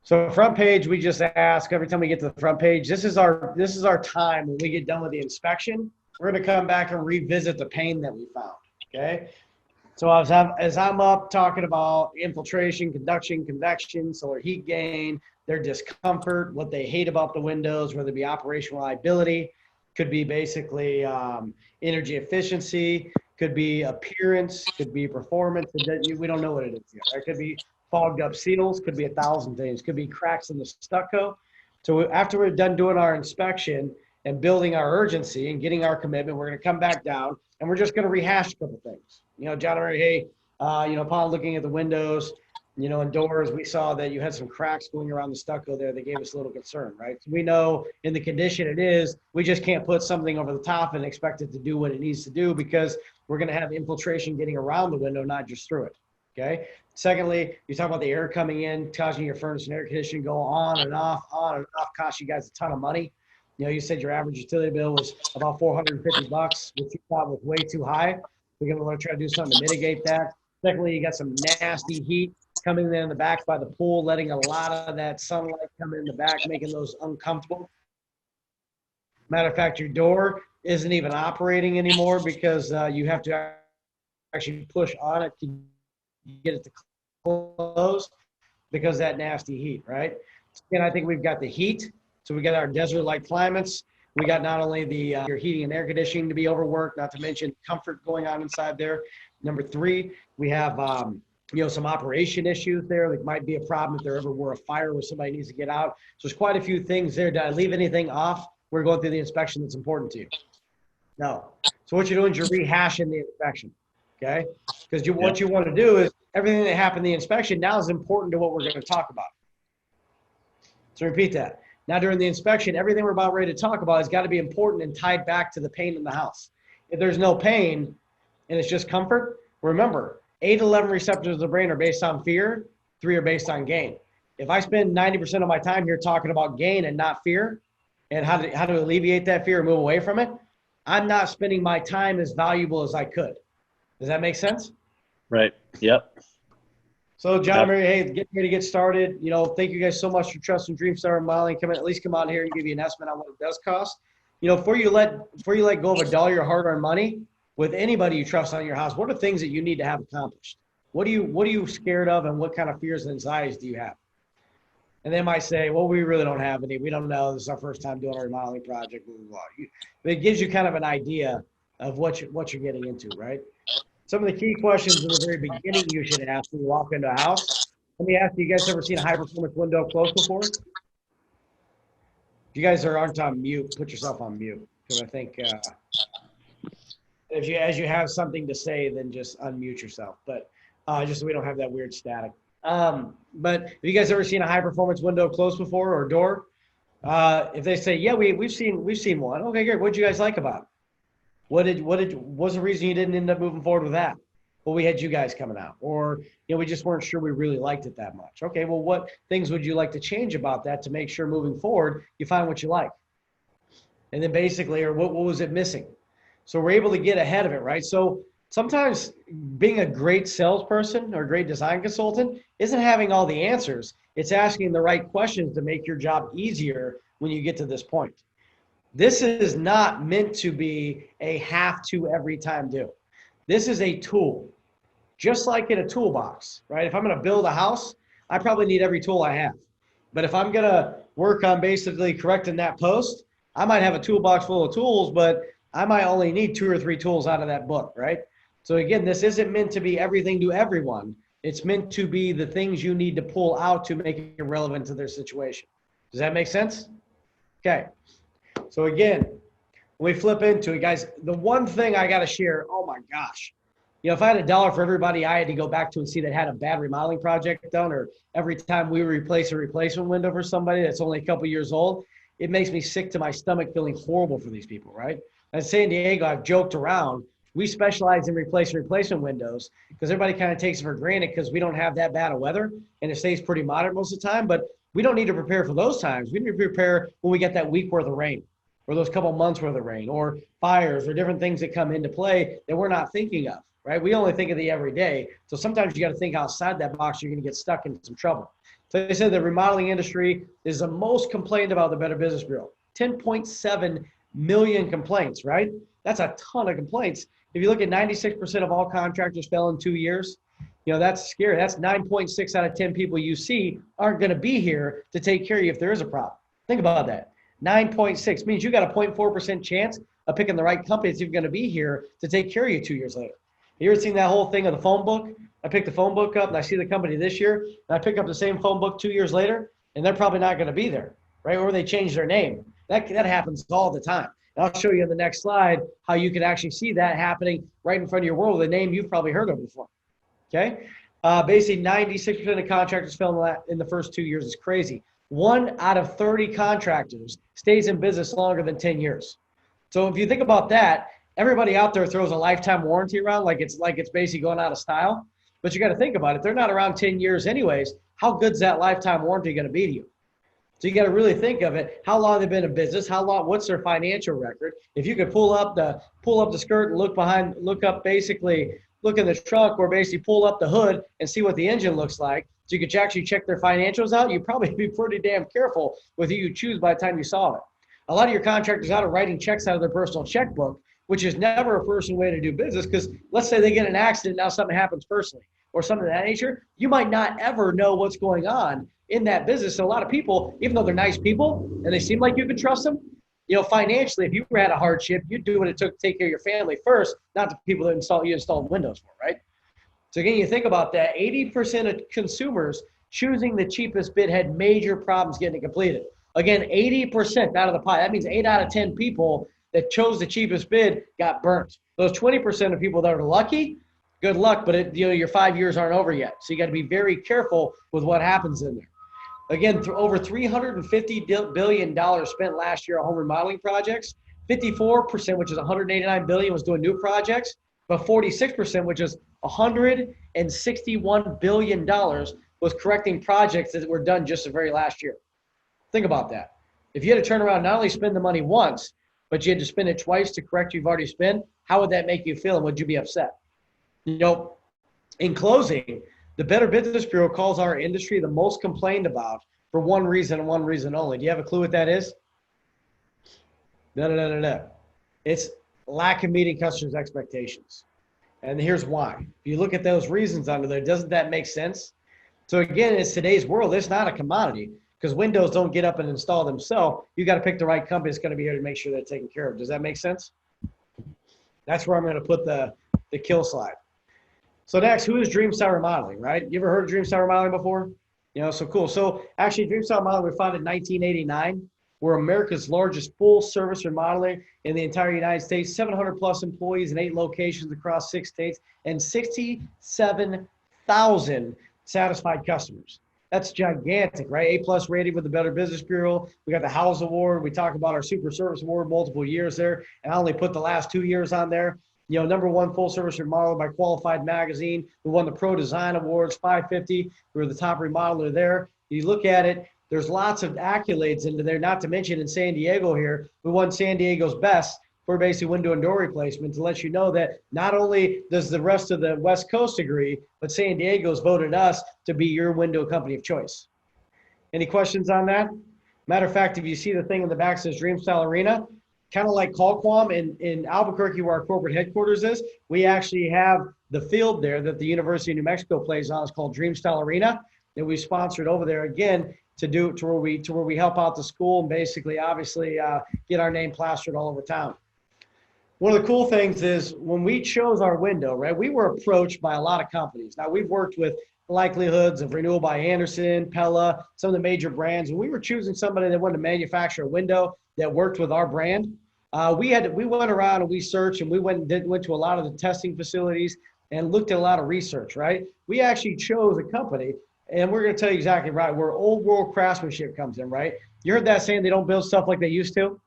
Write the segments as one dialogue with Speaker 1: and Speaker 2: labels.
Speaker 1: So front page, we just ask every time we get to the front page, this is our time when we get done with the inspection. We're going to come back and revisit the pain that we found. Okay. So as I'm up talking about infiltration, conduction, convection, solar heat gain, their discomfort, what they hate about the windows, whether it be operational reliability, could be basically energy efficiency, could be appearance, could be performance. We don't know what it is yet. It could be fogged up seals, could be 1,000 things, could be cracks in the stucco. So after we're done doing our inspection and building our urgency and getting our commitment, we're going to come back down and we're just going to rehash a couple things. John and Mary, hey, upon looking at the windows, and doors, we saw that you had some cracks going around the stucco there that gave us a little concern, right? So we know in the condition it is, we just can't put something over the top and expect it to do what it needs to do because we're going to have infiltration getting around the window, not just through it, okay? Secondly, you talk about the air coming in, causing your furnace and air conditioning go on and off, cost you guys a ton of money. You said your average utility bill was about $450, which you thought was way too high. We're going to want to try to do something to mitigate that. Secondly, you got some nasty heat coming in the back by the pool, letting a lot of that sunlight come in the back, making those uncomfortable. Matter of fact, your door isn't even operating anymore because you have to actually push on it to get it to close because of that nasty heat, right? And I think we've got the heat. So we got our desert-like climates. We got not only the your heating and air conditioning to be overworked, not to mention comfort going on inside there. Number three, we have some operation issues there. There might be a problem if there ever were a fire where somebody needs to get out. So there's quite a few things there. Did I leave anything off? We're going through the inspection that's important to you. No. So what you're doing is you're rehashing the inspection, okay? Because what you want to do is everything that happened in the inspection now is important to what we're going to talk about. So repeat that. Now, during the inspection, everything we're about ready to talk about has got to be important and tied back to the pain in the house. If there's no pain and it's just comfort, remember, 8 to 11 receptors of the brain are based on fear, 3 are based on gain. If I spend 90% of my time here talking about gain and not fear and how to alleviate that fear and move away from it, I'm not spending my time as valuable as I could. Does that make sense?
Speaker 2: Right. Yep.
Speaker 1: So, John, Mary, hey, getting ready to get started. Thank you guys so much for trusting Dreamstar Modeling. At least come out here and give you an estimate on what it does cost. Before you let go of a dollar your hard-earned money with anybody you trust on your house, what are things that you need to have accomplished? What are you scared of, and what kind of fears and anxieties do you have? And they might say, well, we really don't have any. We don't know. This is our first time doing a remodeling project. Blah, blah, blah. But it gives you kind of an idea of what you're getting into, right? Some of the key questions in the very beginning you should ask when you walk into a house. Let me ask you guys ever seen a high-performance window close before? If you guys aren't on mute, put yourself on mute. Because I think as you have something to say, then just unmute yourself. But just so we don't have that weird static. But have you guys ever seen a high-performance window close before or door? If they say, yeah, we've seen one. Okay, great. What did you guys like about it? What's the reason you didn't end up moving forward with that? Well, we had you guys coming out, or we just weren't sure we really liked it that much. Okay, well, what things would you like to change about that to make sure moving forward you find what you like? And then basically, or what was it missing? So we're able to get ahead of it, right? So sometimes being a great salesperson or a great design consultant isn't having all the answers. It's asking the right questions to make your job easier when you get to this point. This is not meant to be a have to every time do. This is a tool, just like in a toolbox, right? If I'm going to build a house, I probably need every tool I have. But if I'm going to work on basically correcting that post, I might have a toolbox full of tools, but I might only need 2 or 3 tools out of that book, right? So again, this isn't meant to be everything to everyone. It's meant to be the things you need to pull out to make it relevant to their situation. Does that make sense? Okay. So again, when we flip into it, guys, the one thing I got to share, oh my gosh, if I had $1 for everybody I had to go back to and see that had a bad remodeling project done, or every time we replace a replacement window for somebody that's only a couple years old, it makes me sick to my stomach feeling horrible for these people, right? In San Diego, I've joked around. We specialize in replacement windows because everybody kind of takes it for granted because we don't have that bad of weather and it stays pretty moderate most of the time. But we don't need to prepare for those times. We need to prepare when we get that week worth of rain or those couple months worth of rain or fires or different things that come into play that we're not thinking of, right? We only think of the everyday. So sometimes you got to think outside that box. You're going to get stuck in some trouble. So they said the remodeling industry is the most complained about the Better Business Bureau. 10.7 million complaints, right? That's a ton of complaints. If you look at 96% of all contractors fail in 2 years, that's scary. That's 9.6 out of 10 people you see aren't going to be here to take care of you if there is a problem. Think about that. 9.6 means you got a 0.4% chance of picking the right company that's even going to be here to take care of you 2 years later. You ever seen that whole thing of the phone book? I pick the phone book up and I see the company this year, and I pick up the same phone book 2 years later, and they're probably not going to be there, right? Or they change their name. That happens all the time. And I'll show you in the next slide how you can actually see that happening right in front of your world with a name you've probably heard of before. Okay? Basically, 96% of contractors fail in the first 2 years. Is crazy. 1 out of 30 contractors stays in business longer than 10 years. So if you think about that, everybody out there throws a lifetime warranty around like it's basically going out of style. But you got to think about it. They're not around 10 years anyways. How good's that lifetime warranty going to be to you? So you got to really think of it. How long they've been in business? How long? What's their financial record? If you could pull up the skirt and look in the trunk, or basically pull up the hood and see what the engine looks like, so you could actually check their financials out, you'd probably be pretty damn careful with who you choose by the time you saw it. A lot of your contractors out are writing checks out of their personal checkbook, which is never a personal way to do business, because let's say they get an accident, now something happens personally or something of that nature, you might not ever know what's going on in that business. So a lot of people, even though they're nice people and they seem like you can trust them, financially, if you had a hardship, you'd do what it took to take care of your family first, not the people that you installed windows for, right? So again, you think about that, 80% of consumers choosing the cheapest bid had major problems getting it completed. Again, 80% out of the pie. That means 8 out of 10 people that chose the cheapest bid got burnt. Those 20% of people that are lucky, good luck, but your 5 years aren't over yet. So you got to be very careful with what happens in there. Again, over $350 billion spent last year on home remodeling projects. 54%, which is $189 billion, was doing new projects, but 46%, which is $161 billion, was correcting projects that were done just the very last year. Think about that. If you had to turn around, not only spend the money once, but you had to spend it twice to correct you've already spent, how would that make you feel, and would you be upset? In closing, the Better Business Bureau calls our industry the most complained about for one reason and one reason only. Do you have a clue what that is? No. It's lack of meeting customers' expectations. And here's why. If you look at those reasons under there, doesn't that make sense? So again, it's today's world. It's not a commodity, because windows don't get up and install themselves. You got to pick the right company that's going to be here to make sure they're taken care of. Does that make sense? That's where I'm going to put the kill slide. So next, who is Dreamstyle Remodeling, right? You ever heard of Dreamstyle Remodeling before? So cool. So actually, Dreamstyle Remodeling was founded in 1989. We're America's largest full-service remodeler in the entire United States, 700-plus employees in 8 locations across 6 states, and 67,000 satisfied customers. That's gigantic, right? A+ rated with the Better Business Bureau. We got the House Award. We talk about our Super Service Award, multiple years there, and I only put the last 2 years on there. #1 full-service remodeler by Qualified Magazine. We won the Pro Design Awards, 550. We were the top remodeler there. You look at it, there's lots of accolades into there, not to mention in San Diego here, we won San Diego's best for basic window and door replacement, to let you know that not only does the rest of the West Coast agree, but San Diego's voted us to be your window company of choice. Any questions on that? Matter of fact, if you see the thing in the back that says Dreamstyle Arena, kind of like Qualcomm in Albuquerque, where our corporate headquarters is, we actually have the field there that the University of New Mexico plays on. It's called Dreamstyle Arena, that we sponsored over there again to where we help out the school and basically, obviously, get our name plastered all over town. One of the cool things is when we chose our window, right, we were approached by a lot of companies. Now, we've worked with Likelihoods of Renewal by Andersen, Pella, some of the major brands, and we were choosing somebody that wanted to manufacture a window that worked with our brand. We went around and we searched, and we went to a lot of the testing facilities and looked at a lot of research, right? We actually chose a company, and we're going to tell you exactly right where old world craftsmanship comes in, right? You heard that saying, they don't build stuff like they used to?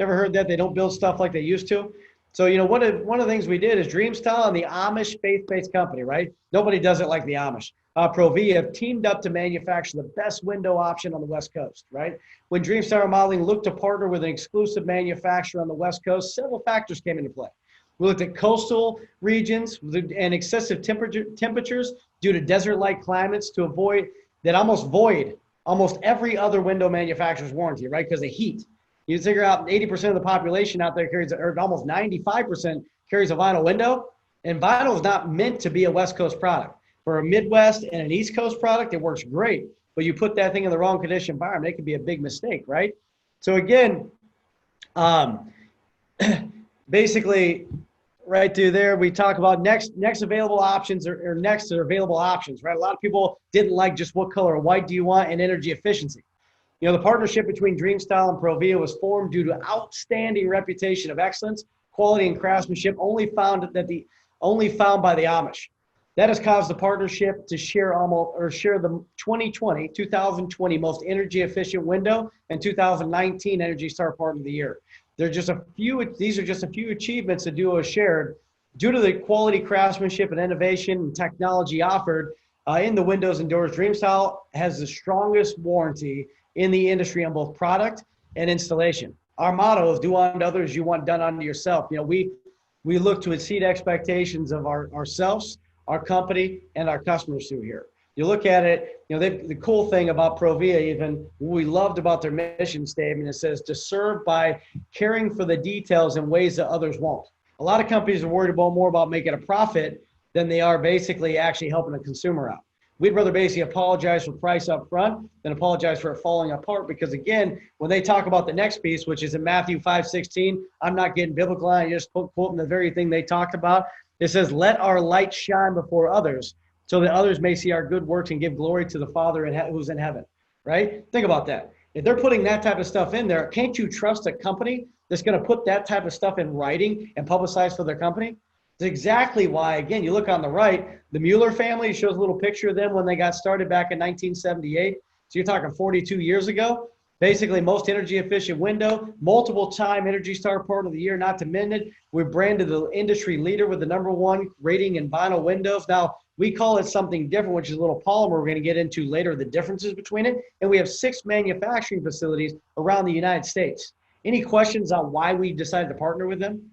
Speaker 1: Ever heard that? They don't build stuff like they used to? So, one of the things we did is Dreamstyle and the Amish faith-based company, right? Nobody does it like the Amish. Provia have teamed up to manufacture the best window option on the West Coast, right? When Dreamstyle Remodeling looked to partner with an exclusive manufacturer on the West Coast, several factors came into play. We looked at coastal regions and excessive temperatures due to desert-like climates to avoid that almost void almost every other window manufacturer's warranty, right? Because of heat. You figure out 80% of the population out there carries, or almost 95% carries a vinyl window. And vinyl is not meant to be a West Coast product. For a Midwest and an East Coast product, it works great. But you put that thing in the wrong condition environment, it could be a big mistake, right? So again, basically, right through there, we talk about next available options or next available options, right? A lot of people didn't like just what color of white do you want and energy efficiency. You know, the partnership between Dreamstyle and Provia was formed due to outstanding reputation of excellence, quality, and craftsmanship only found by the Amish. That has caused the partnership to share the 2020 most energy efficient window and 2019 Energy Star Partner of the Year. These are just a few achievements the duo has shared due to the quality, craftsmanship, and innovation and technology offered in the windows and doors. Dreamstyle has the strongest warranty in the industry on both product and installation. Our motto is do unto others you want done unto yourself. You know, we look to exceed expectations of ourselves, our company, and our customers through here. You look at it, you know, the cool thing about Provia, even what we loved about their mission statement, it says to serve by caring for the details in ways that others won't. A lot of companies are worried more about making a profit than they are basically actually helping the consumer out. We'd rather basically apologize for price up front than apologize for it falling apart, because again, when they talk about the next piece, which is in Matthew 5:16, I'm not getting biblical, I'm just quoting the very thing they talked about. It says, let our light shine before others so that others may see our good works and give glory to the Father who's in heaven, right? Think about that. If they're putting that type of stuff in there, can't you trust a company that's going to put that type of stuff in writing and publicize for their company? It's exactly why, again, you look on the right, the Mueller family shows a little picture of them when they got started back in 1978. So you're talking 42 years ago. Basically, most energy efficient window, multiple time Energy Star Partner of the Year, not to mention it. We're branded the industry leader with the #1 rating in vinyl windows. Now, we call it something different, which is a little polymer we're going to get into later, the differences between it. And we have 6 manufacturing facilities around the United States. Any questions on why we decided to partner with them?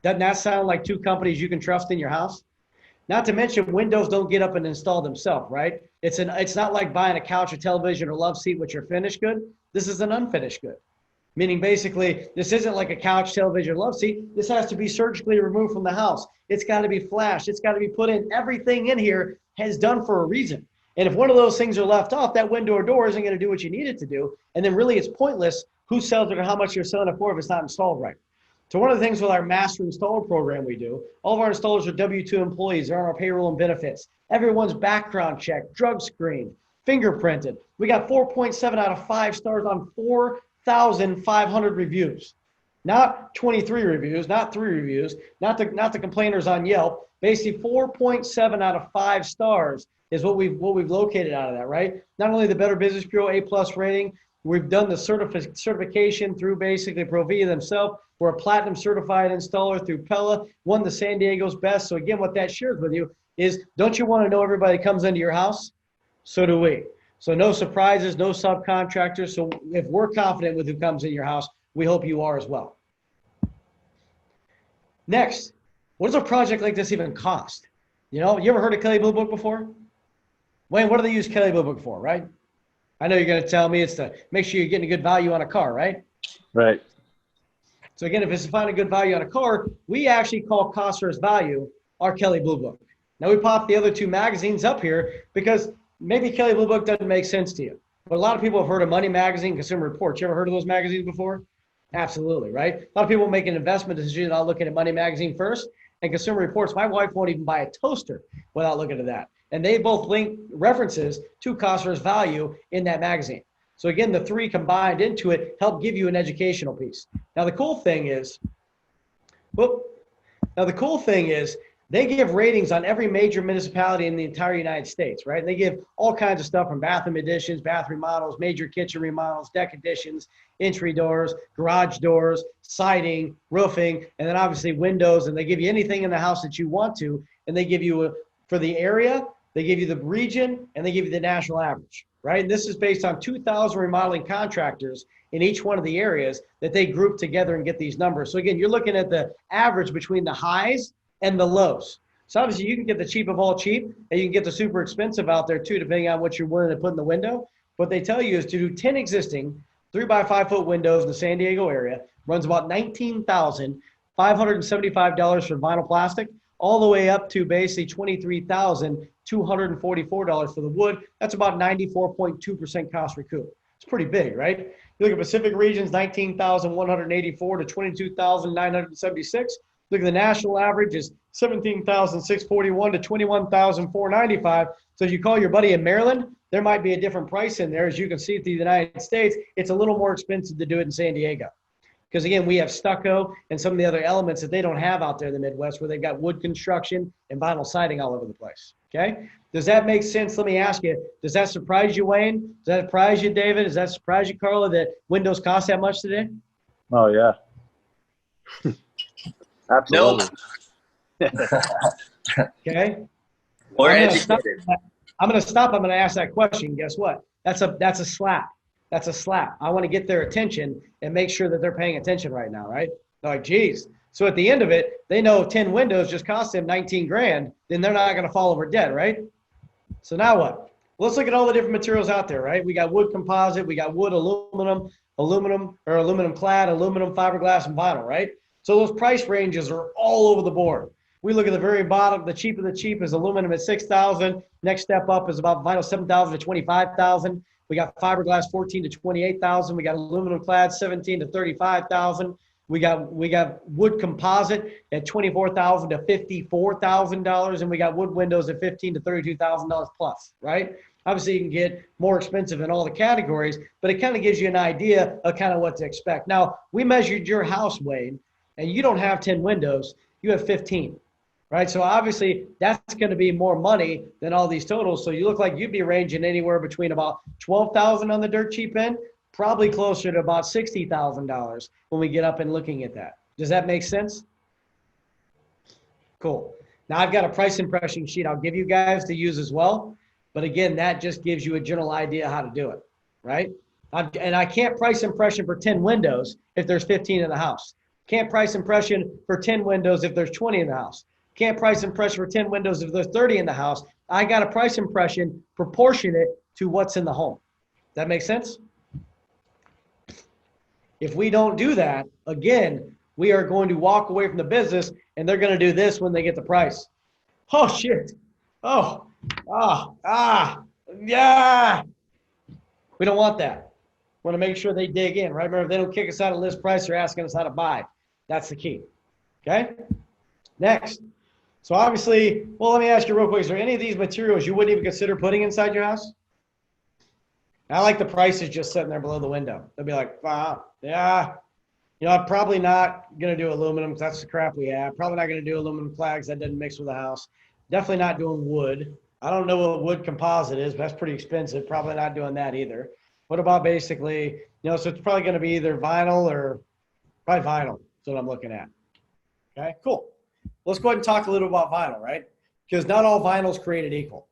Speaker 1: Doesn't that sound like 2 companies you can trust in your house? Not to mention, windows don't get up and install themselves, right? It's not like buying a couch, a television, or love seat, which are finished good. This is an unfinished good. Meaning basically, this isn't like a couch, television, love seat. This has to be surgically removed from the house. It's got to be flashed. It's got to be put in. Everything in here is done for a reason. And if one of those things are left off, that window or door isn't going to do what you need it to do. And then really it's pointless who sells it or how much you're selling it for if it's not installed right. So one of the things with our master installer program we do, all of our installers are W-2 employees. They're on our payroll and benefits. Everyone's background checked, drug screened, fingerprinted. We got 4.7 out of 5 stars on 4,500 reviews. Not 23 reviews, not 3 reviews, not the complainers on Yelp. Basically 4.7 out of 5 stars is what we've located out of that, right? Not only the Better Business Bureau A+ rating, we've done the certification through basically Provia themselves. We're a platinum certified installer through Pella, won the San Diego's best. So again, what that shares with you is, don't you want to know everybody that comes into your house? So do we. So no surprises, no subcontractors. So if we're confident with who comes in your house, we hope you are as well. Next, what does a project like this even cost? You know, you ever heard of Kelley Blue Book before? Wayne, what do they use Kelley Blue Book for, right? I know you're going to tell me it's to make sure you're getting a good value on a car, right?
Speaker 2: Right.
Speaker 1: So again, if it's to find a good value on a car, we actually call cost versus value our Kelley Blue Book. Now we pop the other 2 magazines up here because maybe Kelley Blue Book doesn't make sense to you. But a lot of people have heard of Money Magazine, Consumer Reports. You ever heard of those magazines before? Absolutely, right? A lot of people make an investment decision without looking at Money Magazine first. And Consumer Reports, my wife won't even buy a toaster without looking at that. And they both link references to cost versus value in that magazine. So again, the 3 combined into it help give you an educational piece. Now the cool thing is, they give ratings on every major municipality in the entire United States, right? And they give all kinds of stuff from bathroom additions, bathroom remodels, major kitchen remodels, deck additions, entry doors, garage doors, siding, roofing, and then obviously windows. And they give you anything in the house that you want to. And they give you, for the area, they give you the region, and they give you the national average, right? And this is based on 2,000 remodeling contractors in each one of the areas that they group together and get these numbers. So again, you're looking at the average between the highs and the lows. So obviously you can get the cheap of all cheap, and you can get the super expensive out there too, depending on what you're willing to put in the window. What they tell you is to do 10 existing 3x5 foot windows in the San Diego area, runs about $19,575 for vinyl plastic, all the way up to basically $23,244 for the wood. That's about 94.2% cost recoup. It's pretty big, right? You look at Pacific regions, 19,184 to 22,976. Look at the national average is 17,641 to 21,495. So if you call your buddy in Maryland, there might be a different price in there. As you can see through the United States, it's a little more expensive to do it in San Diego. Because again, we have stucco and some of the other elements that they don't have out there in the Midwest, where they've got wood construction and vinyl siding all over the place. Okay? Does that make sense? Let me ask you, does that surprise you, Wayne? Does that surprise you, David? Does that surprise you, Carla, that windows cost that much today?
Speaker 2: Oh, yeah. Absolutely.
Speaker 1: Okay?
Speaker 3: More
Speaker 1: I'm
Speaker 3: educated.
Speaker 1: going to stop. I'm going to ask that question. Guess what? That's a slap. That's a slap. I want to get their attention and make sure that they're paying attention right now, right? They're like, geez. So at the end of it, they know 10 windows just cost them 19 grand. Then they're not going to fall over dead, right? So now what? Let's look at all the different materials out there, right? We got wood composite, we got wood aluminum clad, aluminum fiberglass, and vinyl, right? So those price ranges are all over the board. We look at the very bottom, the cheap of the cheap is aluminum at $6,000. Next step up is about vinyl $7,000 to $25,000. We got fiberglass $14,000 to $28,000. We got aluminum clad $17,000 to $35,000. We got wood composite at $24,000 to $54,000, and we got wood windows at $15,000 to $32,000 plus, right? Obviously, you can get more expensive in all the categories, but it kind of gives you an idea of kind of what to expect. Now, we measured your house, Wade, and you don't have 10 windows, you have 15, right? So obviously, that's going to be more money than all these totals. So you look like you'd be ranging anywhere between about $12,000 on the dirt cheap end, probably closer to about $60,000 when we get up and looking at that. Does that make sense? Cool. Now I've got a price impression sheet I'll give you guys to use as well. But again, that just gives you a general idea how to do it, right? And I can't price impression for 10 windows if there's 15 in the house. Can't price impression for 10 windows if there's 20 in the house. Can't price impression for 10 windows if there's 30 in the house. I got a price impression proportionate to what's in the home. That make sense? If we don't do that, again, we are going to walk away from the business, and they're going to do this when they get the price. Oh, shit. Oh, yeah. We don't want that. We want to make sure they dig in, right? Remember, if they don't kick us out of list price, they're asking us how to buy. That's the key. Okay? Next. So obviously, well, let me ask you real quick. Is there any of these materials you wouldn't even consider putting inside your house? I like the prices just sitting there below the window. They'll be like, wow, yeah. You know, I'm probably not going to do aluminum because that's the crap we have. Probably not going to do aluminum flags. That doesn't mix with the house. Definitely not doing wood. I don't know what wood composite is, but that's pretty expensive. Probably not doing that either. What about basically, you know, so it's probably going to be either vinyl or probably vinyl. That's what I'm looking at. Okay, cool. Let's go ahead and talk a little about vinyl, right? Because not all vinyl is created equal.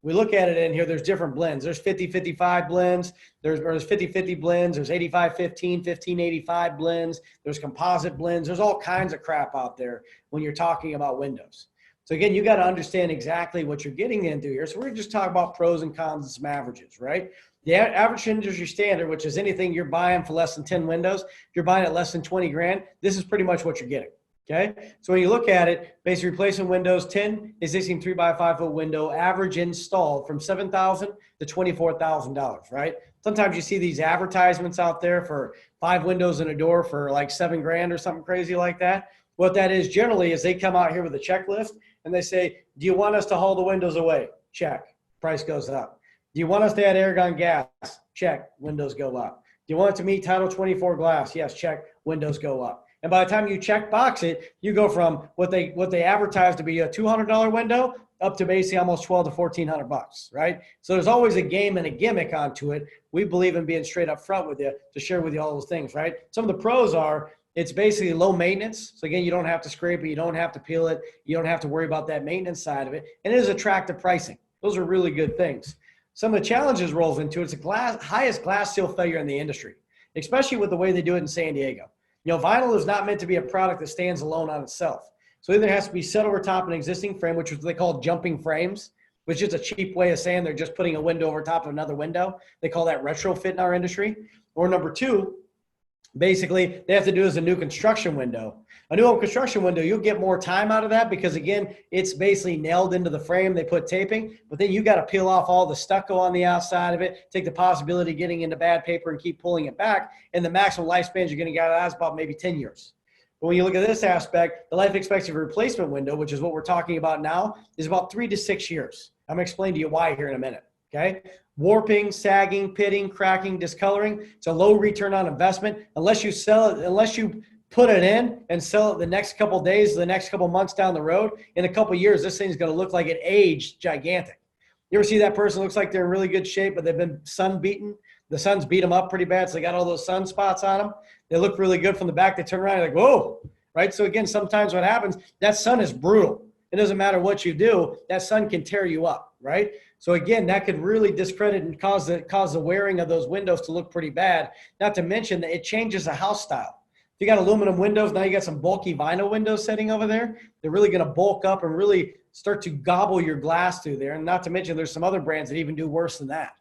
Speaker 1: We look at it in here, there's different blends. There's 50-55 blends, there's 50-50 blends, there's 85-15, 15-85 blends, there's composite blends, there's all kinds of crap out there when you're talking about windows. So again, you got to understand exactly what you're getting into here. So we're just talking about pros and cons and some averages, right? The average industry standard, which is anything you're buying for less than 10 windows, if you're buying at less than 20 grand, this is pretty much what you're getting. Okay, so when you look at it, basically replacing windows, 10 existing 3x5 foot window, average installed from $7,000 to $24,000, right? Sometimes you see these advertisements out there for 5 windows and a door for like 7 grand or something crazy like that. What that is generally is they come out here with a checklist and they say, do you want us to haul the windows away? Check, price goes up. Do you want us to add air gun gas? Check, windows go up. Do you want it to meet Title 24 glass? Yes, check, windows go up. And by the time you check box it, you go from what they advertise to be a $200 window up to basically almost $1,200 to $1,400, right? So there's always a game and a gimmick onto it. We believe in being straight up front with you to share with you all those things, right? Some of the pros are it's basically low maintenance. So again, you don't have to scrape it, you don't have to peel it, you don't have to worry about that maintenance side of it, and it is attractive pricing. Those are really good things. Some of the challenges rolls into it. It's the highest glass seal failure in the industry, especially with the way they do it in San Diego. You know, vinyl is not meant to be a product that stands alone on itself. So either it has to be set over top an existing frame, which is what they call jumping frames, which is a cheap way of saying they're just putting a window over top of another window. They call that retrofit in our industry. Or number two, basically they have to do as a new construction window. A new home construction window, you'll get more time out of that because again, it's basically nailed into the frame. They put taping, but then you got to peel off all the stucco on the outside of it, take the possibility of getting into bad paper and keep pulling it back. And the maximum lifespan you're going to get out of that is about maybe 10 years. But when you look at this aspect, the life expectancy of a replacement window, which is what we're talking about now, is about 3 to 6 years. I'm going to explain to you why here in a minute. Okay. Warping, sagging, pitting, cracking, discoloring. It's a low return on investment. Unless you sell it, unless you put it in and sell it the next couple of days, the next couple of months down the road, in a couple of years, this thing's going to look like it aged gigantic. You ever see that person looks like they're in really good shape, but they've been sun beaten? The sun's beat them up pretty bad, so they got all those sunspots on them. They look really good from the back. They turn around and like, whoa, right? So again, sometimes what happens, that sun is brutal. It doesn't matter what you do, that sun can tear you up, right? So again, that could really discredit and cause the wearing of those windows to look pretty bad. Not to mention that it changes the house style. If you got aluminum windows, now you got some bulky vinyl windows sitting over there. They're really going to bulk up and really start to gobble your glass through there. And not to mention there's some other brands that even do worse than that.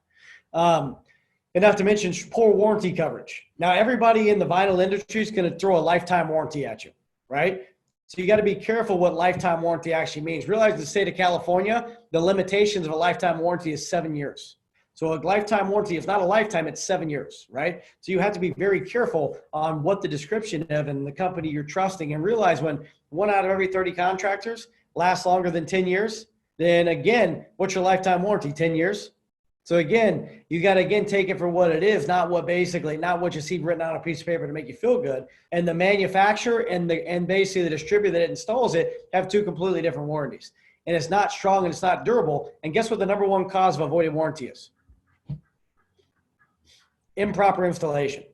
Speaker 1: And not to mention poor warranty coverage. Now, everybody in the vinyl industry is going to throw a lifetime warranty at you, right? So you got to be careful what lifetime warranty actually means. Realize the state of California, the limitations of a lifetime warranty is 7 years. So a lifetime warranty is not a lifetime, it's 7 years, right? So you have to be very careful on what the description of and the company you're trusting, and realize when 1 out of every 30 contractors lasts longer than 10 years, then again, what's your lifetime warranty? 10 years. So again, you got to again take it for what it is, not what you see written on a piece of paper to make you feel good. And the manufacturer and basically the distributor that installs it have 2 completely different warranties. And it's not strong and it's not durable. And guess what the number 1 cause of avoided warranty is? Improper installation.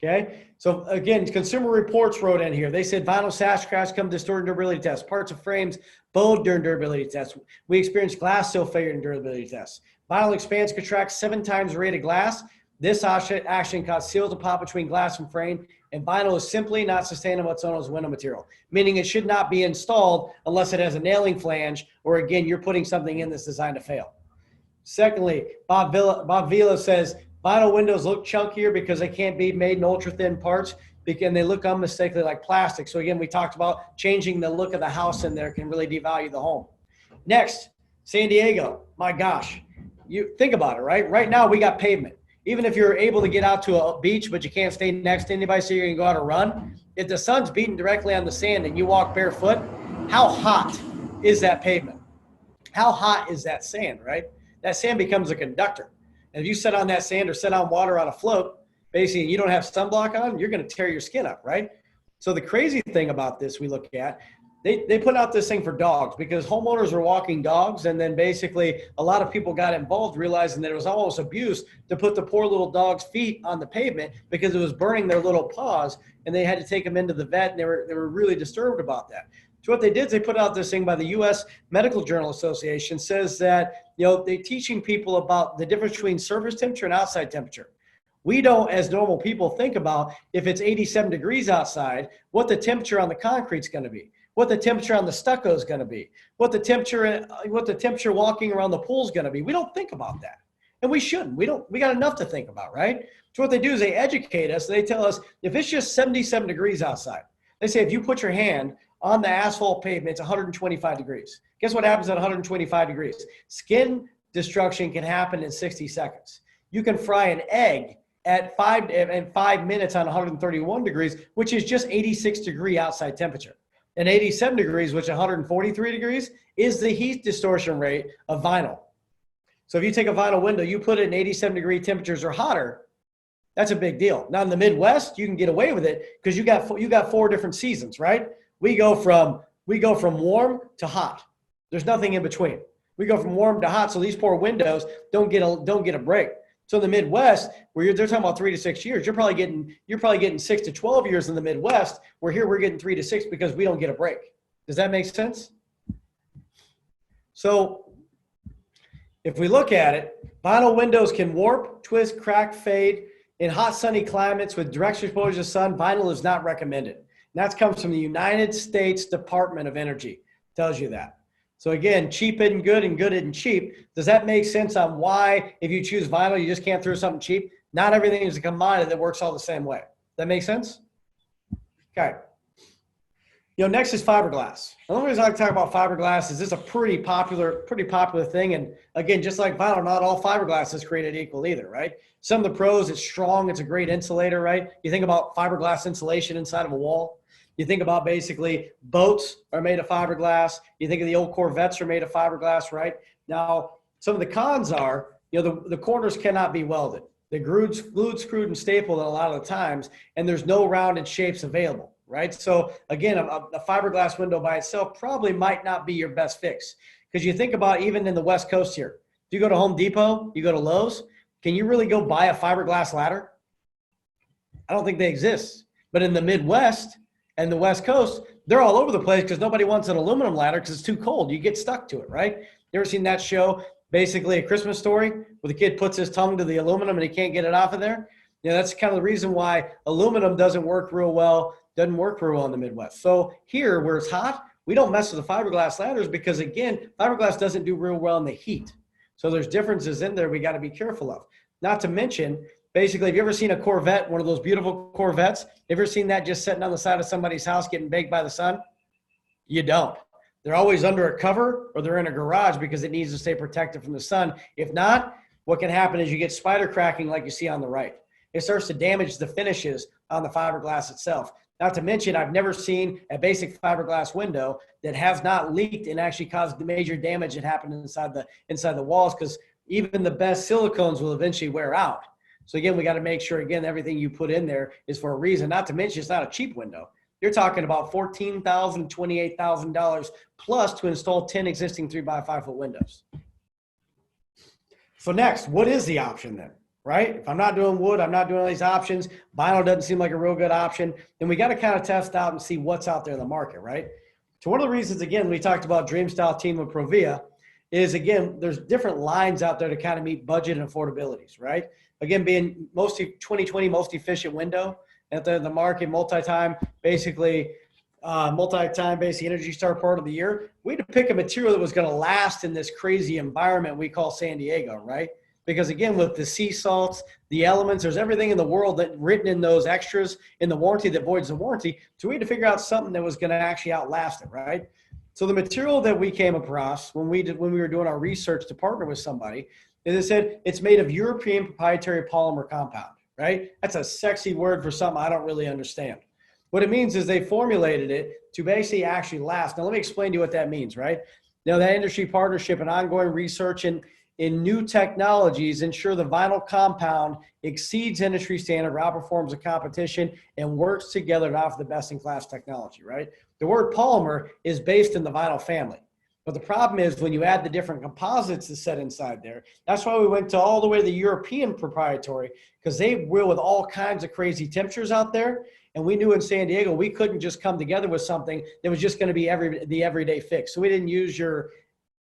Speaker 1: Okay. So again, Consumer Reports wrote in here. They said vinyl sash cracks come distorted durability tests. Parts of frames bowed during durability tests. We experienced glass seal failure in durability tests. Vinyl expands, contracts 7 times the rate of glass. This action causes seals to pop between glass and frame, and vinyl is simply not sustainable its own as window material, meaning it should not be installed unless it has a nailing flange, or again, you're putting something in that's designed to fail. Secondly, Bob Vila says, vinyl windows look chunkier because they can't be made in ultra-thin parts, and they look unmistakably like plastic. So again, we talked about changing the look of the house in there can really devalue the home. Next, San Diego. My gosh. You think about it, right? Right now we got pavement. Even if you're able to get out to a beach, but you can't stay next to anybody, so you're going to go out and run. If the sun's beating directly on the sand and you walk barefoot, how hot is that pavement? How hot is that sand, right? That sand becomes a conductor. And if you sit on that sand or sit on water on a float, basically, and you don't have sunblock on, you're going to tear your skin up, right? So the crazy thing about this we look at, they put out this thing for dogs because homeowners were walking dogs, and then basically a lot of people got involved realizing that it was almost abuse to put the poor little dog's feet on the pavement because it was burning their little paws, and they had to take them into the vet, and they were really disturbed about that. So what they did is they put out this thing by the U.S. Medical Journal Association, says that, they're teaching people about the difference between surface temperature and outside temperature. We don't, as normal people, think about if it's 87 degrees outside, what the temperature on the concrete's going to be, what the temperature on the stucco is going to be, what the temperature walking around the pool is going to be. We don't think about that, and we shouldn't. We got enough to think about, right? So what they do is they educate us. They tell us if it's just 77 degrees outside, they say if you put your hand on the asphalt pavement, it's 125 degrees. Guess what happens at 125 degrees? Skin destruction can happen in 60 seconds. You can fry an egg at 5 minutes on 131 degrees, which is just 86 degree outside temperature. And 87 degrees, which is 143 degrees, is the heat distortion rate of vinyl. So if you take a vinyl window, you put it in 87 degree temperatures or hotter, that's a big deal. Now in the Midwest, you can get away with it because you got 4 different seasons, right? We go from warm to hot. There's nothing in between. We go from warm to hot, so these poor windows don't get a break. So in the Midwest, where they're talking about 3 to 6 years, you're probably getting 6 to 12 years in the Midwest. Where here we're getting 3 to 6 because we don't get a break. Does that make sense? So if we look at it, vinyl windows can warp, twist, crack, fade. In hot sunny climates with direct exposure to sun, vinyl is not recommended. that comes from the United States Department of Energy. Tells you that. So again, cheap isn't good and good isn't cheap. Does that make sense on why, if you choose vinyl, you just can't throw something cheap? Not everything is a commodity that works all the same way. That make sense? Okay. Next is fiberglass. The only reason I like to talk about fiberglass is this is a pretty popular thing. And again, just like vinyl, not all fiberglass is created equal either, right? Some of the pros, it's strong, it's a great insulator, right? You think about fiberglass insulation inside of a wall. You think about basically boats are made of fiberglass. You think of the old Corvettes are made of fiberglass, right? Now, some of the cons are, the corners cannot be welded. They're glued, screwed, and stapled a lot of the times, and there's no rounded shapes available, right? So again, a fiberglass window by itself probably might not be your best fix. Because you think about even in the West Coast here, if you go to Home Depot, you go to Lowe's, can you really go buy a fiberglass ladder? I don't think they exist. But in the Midwest and the West Coast, they're all over the place because nobody wants an aluminum ladder because it's too cold. You get stuck to it, right? You ever seen that show, basically A Christmas Story, where the kid puts his tongue to the aluminum and he can't get it off of there? That's kind of the reason why aluminum doesn't work real well in the Midwest. So here, where it's hot, we don't mess with the fiberglass ladders because, again, fiberglass doesn't do real well in the heat. So there's differences in there we got to be careful of. Not to mention, basically, have you ever seen a Corvette, one of those beautiful Corvettes? Have you ever seen that just sitting on the side of somebody's house getting baked by the sun? You don't. They're always under a cover or they're in a garage because it needs to stay protected from the sun. If not, what can happen is you get spider cracking like you see on the right. It starts to damage the finishes on the fiberglass itself. Not to mention, I've never seen a basic fiberglass window that has not leaked and actually caused the major damage that happened inside the walls, because even the best silicones will eventually wear out. So again, we got to make sure, again, everything you put in there is for a reason. Not to mention, it's not a cheap window. You're talking about $14,000, $28,000 plus to install 10 existing 3x5 foot windows. So next, what is the option then? Right? If I'm not doing wood, I'm not doing all these options, vinyl doesn't seem like a real good option, then we got to kind of test out and see what's out there in the market, right? So one of the reasons, again, we talked about Dream Style Team with Provia is, again, there's different lines out there to kind of meet budget and affordabilities, right? Again, being mostly 2020 most efficient window at the market, multi-time, basically Energy Star part of the year, we had to pick a material that was going to last in this crazy environment we call San Diego, right? Because again, with the sea salts, the elements, there's everything in the world that written in those extras in the warranty that voids the warranty. So we had to figure out something that was going to actually outlast it, right? So the material that we came across when we were doing our research to partner with somebody, is it said it's made of European proprietary polymer compound, right? That's a sexy word for something I don't really understand. What it means is they formulated it to basically actually last. Now let me explain to you what that means, right? Now that industry partnership and ongoing research in new technologies ensure the vinyl compound exceeds industry standard, outperforms the competition, and works together to offer the best-in-class technology, right? The word polymer is based in the vinyl family. But the problem is when you add the different composites that set inside there, that's why we went all the way to the European proprietary, because they deal with all kinds of crazy temperatures out there. And we knew in San Diego, we couldn't just come together with something that was just going to be the everyday fix. So we didn't use your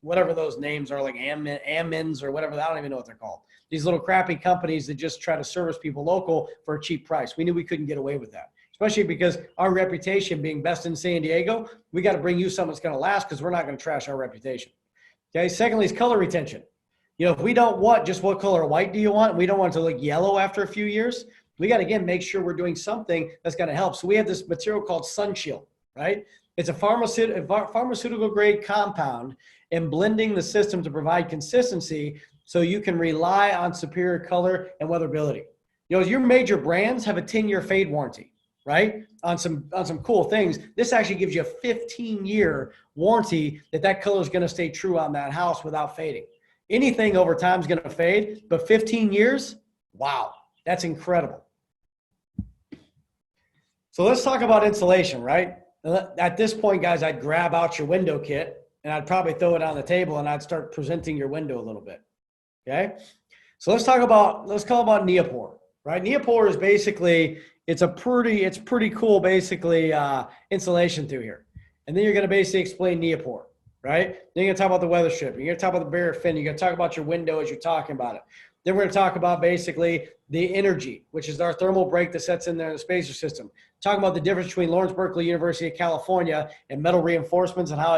Speaker 1: whatever those names are, like Ammons or whatever. I don't even know what they're called. These little crappy companies that just try to service people local for a cheap price. We knew we couldn't get away with that, especially because our reputation being best in San Diego, we got to bring you something that's going to last because we're not going to trash our reputation. Okay. Secondly is color retention. If we don't want just what color of white do you want, we don't want it to look yellow after a few years. We got to, again, make sure we're doing something that's going to help. So we have this material called Sun Shield, right? It's a pharmaceutical grade compound and blending the system to provide consistency so you can rely on superior color and weatherability. Your major brands have a 10-year fade warranty, right? On some cool things. This actually gives you a 15-year warranty that color is going to stay true on that house without fading. Anything over time is going to fade, but 15 years, wow, that's incredible. So let's talk about insulation, right? At this point, guys, I'd grab out your window kit and I'd probably throw it on the table and I'd start presenting your window a little bit. Okay. So let's call about Neopor, right? Neopor is basically, it's pretty cool, basically insulation through here. And then you're going to basically explain Neopor, right? Then you're going to talk about the weather strip. You're going to talk about the barrier fin. You're going to talk about your window as you're talking about it. Then we're going to talk about basically the energy, which is our thermal break that sets in there in the spacer system. Talking about the difference between Lawrence Berkeley University of California and metal reinforcements and how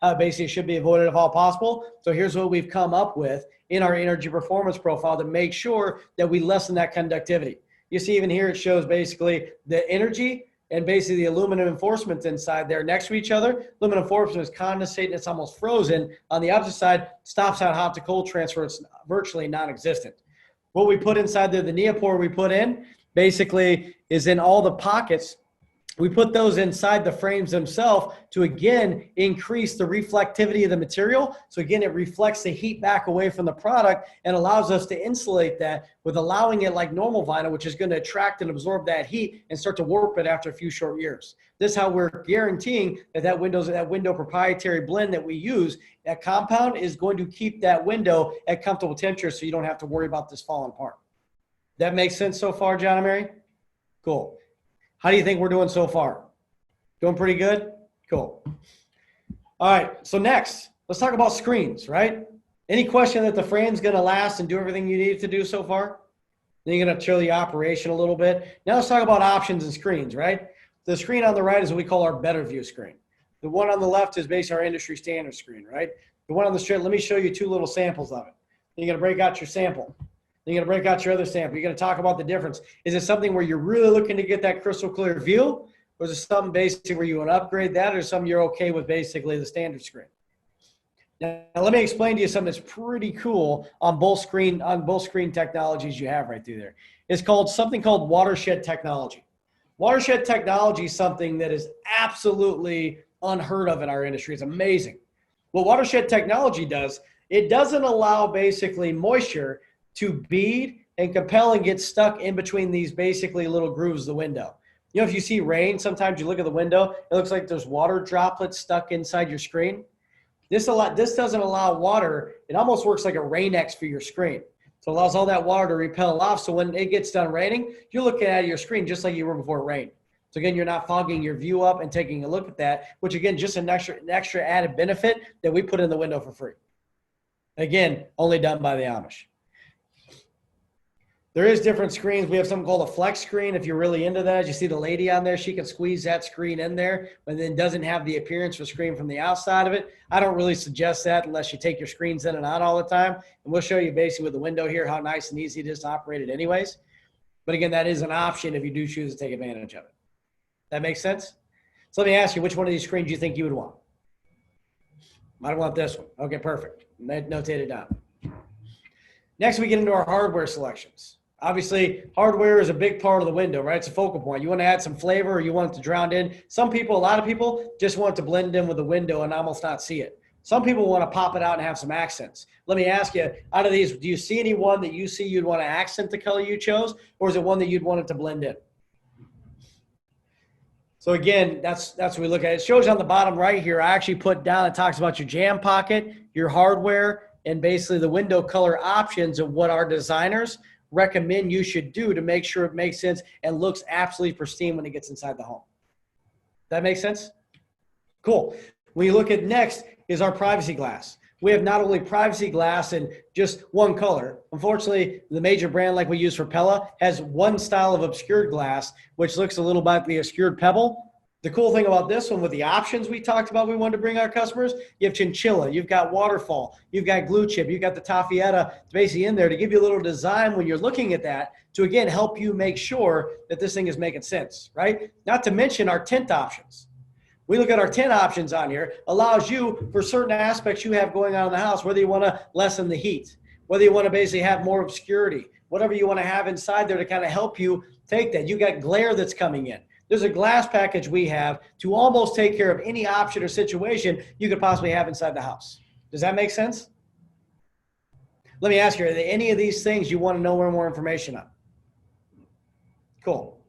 Speaker 1: it basically should be avoided if all possible. So here's what we've come up with in our energy performance profile to make sure that we lessen that conductivity. You see even here it shows basically the energy and basically the aluminum enforcement inside there next to each other. Aluminum enforcement is condensating, it's almost frozen. On the opposite side, stops out hot to cold transfer, it's virtually non-existent. What we put inside there, the neopore we put in, basically is in all the pockets. We put those inside the frames themselves to, again, increase the reflectivity of the material. So, again, it reflects the heat back away from the product and allows us to insulate that with allowing it like normal vinyl, which is going to attract and absorb that heat and start to warp it after a few short years. This is how we're guaranteeing that window proprietary blend that we use, that compound is going to keep that window at comfortable temperature so you don't have to worry about this falling apart. That makes sense so far, John and Mary? Cool. How do you think we're doing so far? Doing pretty good? Cool. All right, so next, let's talk about screens, right? Any question that the frame's gonna last and do everything you need it to do so far? Then you're gonna show the operation a little bit. Now let's talk about options and screens, right? The screen on the right is what we call our better view screen. The one on the left is basically our industry standard screen, right? The one on the straight, let me show you two little samples of it. Then you're gonna break out your sample. Then you're going to break out your other sample. You're going to talk about the difference. Is it something where you're really looking to get that crystal clear view? Or is it something basically where you want to upgrade that, or something you're okay with basically the standard screen? Now let me explain to you something that's pretty cool on both screen technologies you have right through there. It's called something called watershed technology. Watershed technology is something that is absolutely unheard of in our industry. It's amazing. What watershed technology does, it doesn't allow basically moisture to bead and compel and get stuck in between these basically little grooves of the window. You know, if you see rain, sometimes you look at the window, it looks like there's water droplets stuck inside your screen. This doesn't allow water. It almost works like a Rain-X for your screen. So it allows all that water to repel off. So when it gets done raining, you're looking at your screen just like you were before it rained. So again, you're not fogging your view up and taking a look at that, which again, just an extra added benefit that we put in the window for free. Again, only done by the Amish. There is different screens. We have something called a flex screen. If you're really into that, you see the lady on there, she can squeeze that screen in there, but then doesn't have the appearance of a screen from the outside of it. I don't really suggest that unless you take your screens in and out all the time. And we'll show you basically with the window here how nice and easy it is to operate it anyways. But again, that is an option if you do choose to take advantage of it. That makes sense? So let me ask you, which one of these screens do you think you would want? I want this one. Okay, perfect. Notate it down. Next, we get into our hardware selections. Obviously, hardware is a big part of the window, right? It's a focal point. You want to add some flavor or you want it to drown in. Some people, a lot of people, just want it to blend in with the window and almost not see it. Some people want to pop it out and have some accents. Let me ask you, out of these, do you see any one that you see you'd want to accent the color you chose, or is it one that you'd want it to blend in? So again, that's what we look at. It shows you on the bottom right here, I actually put down, it talks about your jam pocket, your hardware, and basically the window color options of what our designers recommend you should do to make sure it makes sense and looks absolutely pristine when it gets inside the home. That makes sense? Cool. When you look at next is our privacy glass. We have not only privacy glass in just one color. Unfortunately, the major brand like we use for Pella has one style of obscured glass, which looks a little bit like the obscured pebble. The cool thing about this one with the options we talked about we wanted to bring our customers, you have chinchilla, you've got waterfall, you've got glue chip, you've got the taffeta basically in there to give you a little design when you're looking at that to, again, help you make sure that this thing is making sense, right? Not to mention our tint options. We look at our tint options on here, allows you for certain aspects you have going on in the house, whether you want to lessen the heat, whether you want to basically have more obscurity, whatever you want to have inside there to kind of help you take that. You got glare that's coming in. There's a glass package we have to almost take care of any option or situation you could possibly have inside the house. Does that make sense? Let me ask you, are there any of these things you want to know more information on? Cool.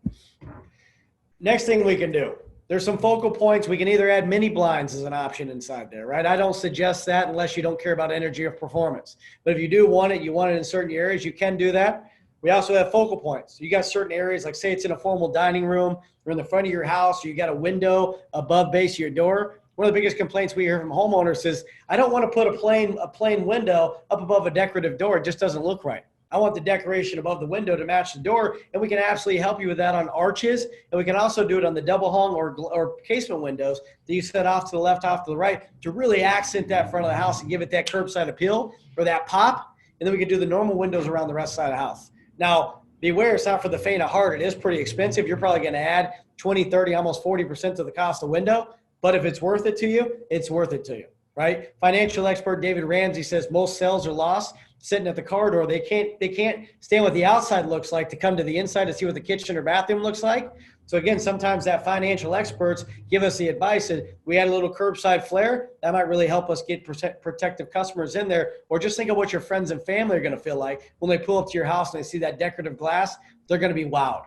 Speaker 1: Next thing we can do, there's some focal points. We can either add mini blinds as an option inside there, right? I don't suggest that unless you don't care about energy or performance. But if you do want it, you want it in certain areas, you can do that. We also have focal points. You got certain areas, like say it's in a formal dining room or in the front of your house, or you got a window above base of your door. One of the biggest complaints we hear from homeowners is, I don't want to put a plain window up above a decorative door. It just doesn't look right. I want the decoration above the window to match the door, and we can absolutely help you with that on arches, and we can also do it on the double hung or casement windows that you set off to the left, off to the right to really accent that front of the house and give it that curbside appeal or that pop, and then we can do the normal windows around the rest side of the house. Now, beware, it's not for the faint of heart. It is pretty expensive. You're probably going to add 20, 30, almost 40% to the cost of window, but if it's worth it to you, it's worth it to you, right? Financial expert David Ramsey says most sales are lost sitting at the car door. They can't stand what the outside looks like to come to the inside to see what the kitchen or bathroom looks like. So again, sometimes that financial experts give us the advice that we add a little curbside flair. That might really help us get protective customers in there. Or just think of what your friends and family are going to feel like when they pull up to your house and they see that decorative glass. They're going to be wowed.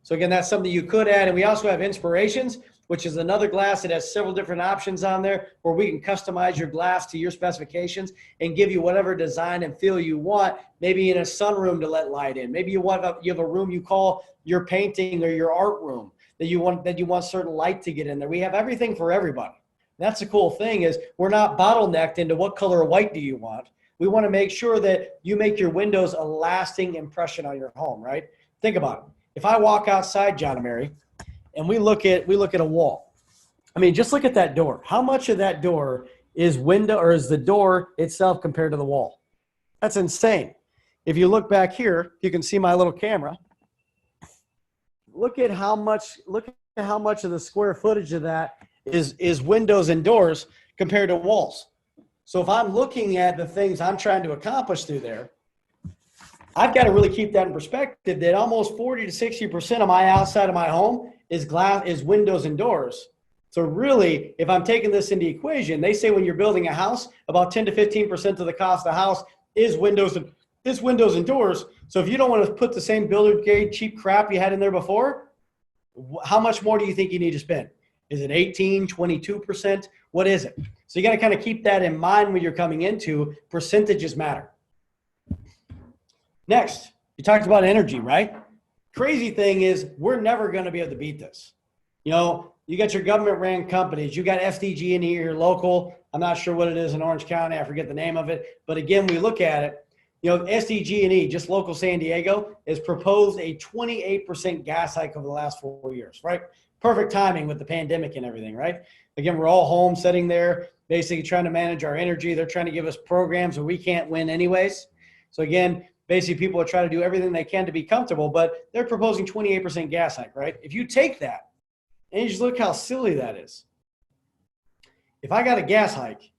Speaker 1: So again, that's something you could add. And we also have Inspirations, which is another glass that has several different options on there where we can customize your glass to your specifications and give you whatever design and feel you want, maybe in a sunroom to let light in. Maybe you have a room you call your painting or your art room that you want certain light to get in there. We have everything for everybody. That's the cool thing is we're not bottlenecked into what color of white do you want. We want to make sure that you make your windows a lasting impression on your home, right? Think about it. If I walk outside, John and Mary, and we look at a wall. I mean, just look at that door. How much of that door is window or is the door itself compared to the wall? That's insane. If you look back here, you can see my little camera. Look at how much of the square footage of that is windows and doors compared to walls. So if I'm looking at the things I'm trying to accomplish through there, I've got to really keep that in perspective that almost 40 to 60% of my outside of my home is windows and doors. So really, if I'm taking this into equation, they say when you're building a house, about 10 to 15% of the cost of the house is windows and doors. So if you don't want to put the same builder grade cheap crap you had in there before, how much more do you think you need to spend? Is it 18, 22%? What is it? So you got to kind of keep that in mind when you're coming into percentages matter. Next, you talked about energy, right? Crazy thing is we're never going to be able to beat this. You know, you got your government ran companies. You got SDG in here, local. I'm not sure what it is in Orange County. I forget the name of it. But again, we look at it. You know, SDG&E, just local San Diego, has proposed a 28% gas hike over the last 4 years, right? Perfect timing with the pandemic and everything, right? Again, we're all home sitting there, basically trying to manage our energy. They're trying to give us programs where we can't win anyways. So again, basically people are trying to do everything they can to be comfortable, but they're proposing 28% gas hike, right? If you take that and you just look how silly that is. If I got a gas hike,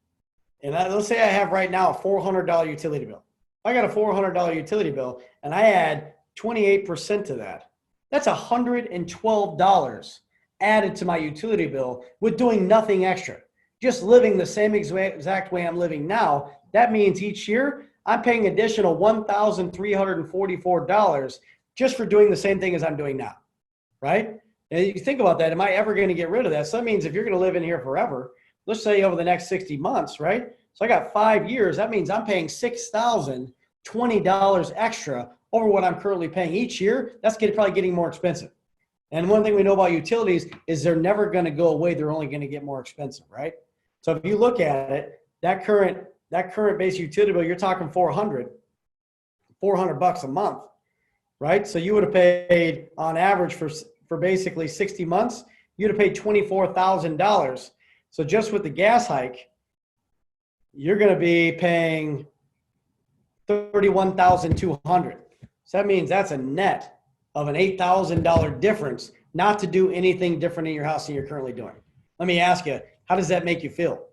Speaker 1: and let's say I have right now a $400 utility bill. I got a $400 utility bill and I add 28% to that. That's $112 added to my utility bill with doing nothing extra. Just living the same exact way I'm living now. That means each year I'm paying additional $1,344 just for doing the same thing as I'm doing now, right? And you think about that, am I ever going to get rid of that? So that means if you're going to live in here forever, let's say over the next 60 months, right? So I got 5 years. That means I'm paying $6,020 extra over what I'm currently paying each year. That's probably getting more expensive. And one thing we know about utilities is they're never going to go away. They're only going to get more expensive, right? So if you look at it, that current base utility bill, you're talking $400 bucks a month, right? So you would have paid on average for basically 60 months, you'd have paid $24,000. So just with the gas hike, you're going to be paying $31,200. So that means that's a net of an $8,000 difference not to do anything different in your house than you're currently doing. Let me ask you, how does that make you feel?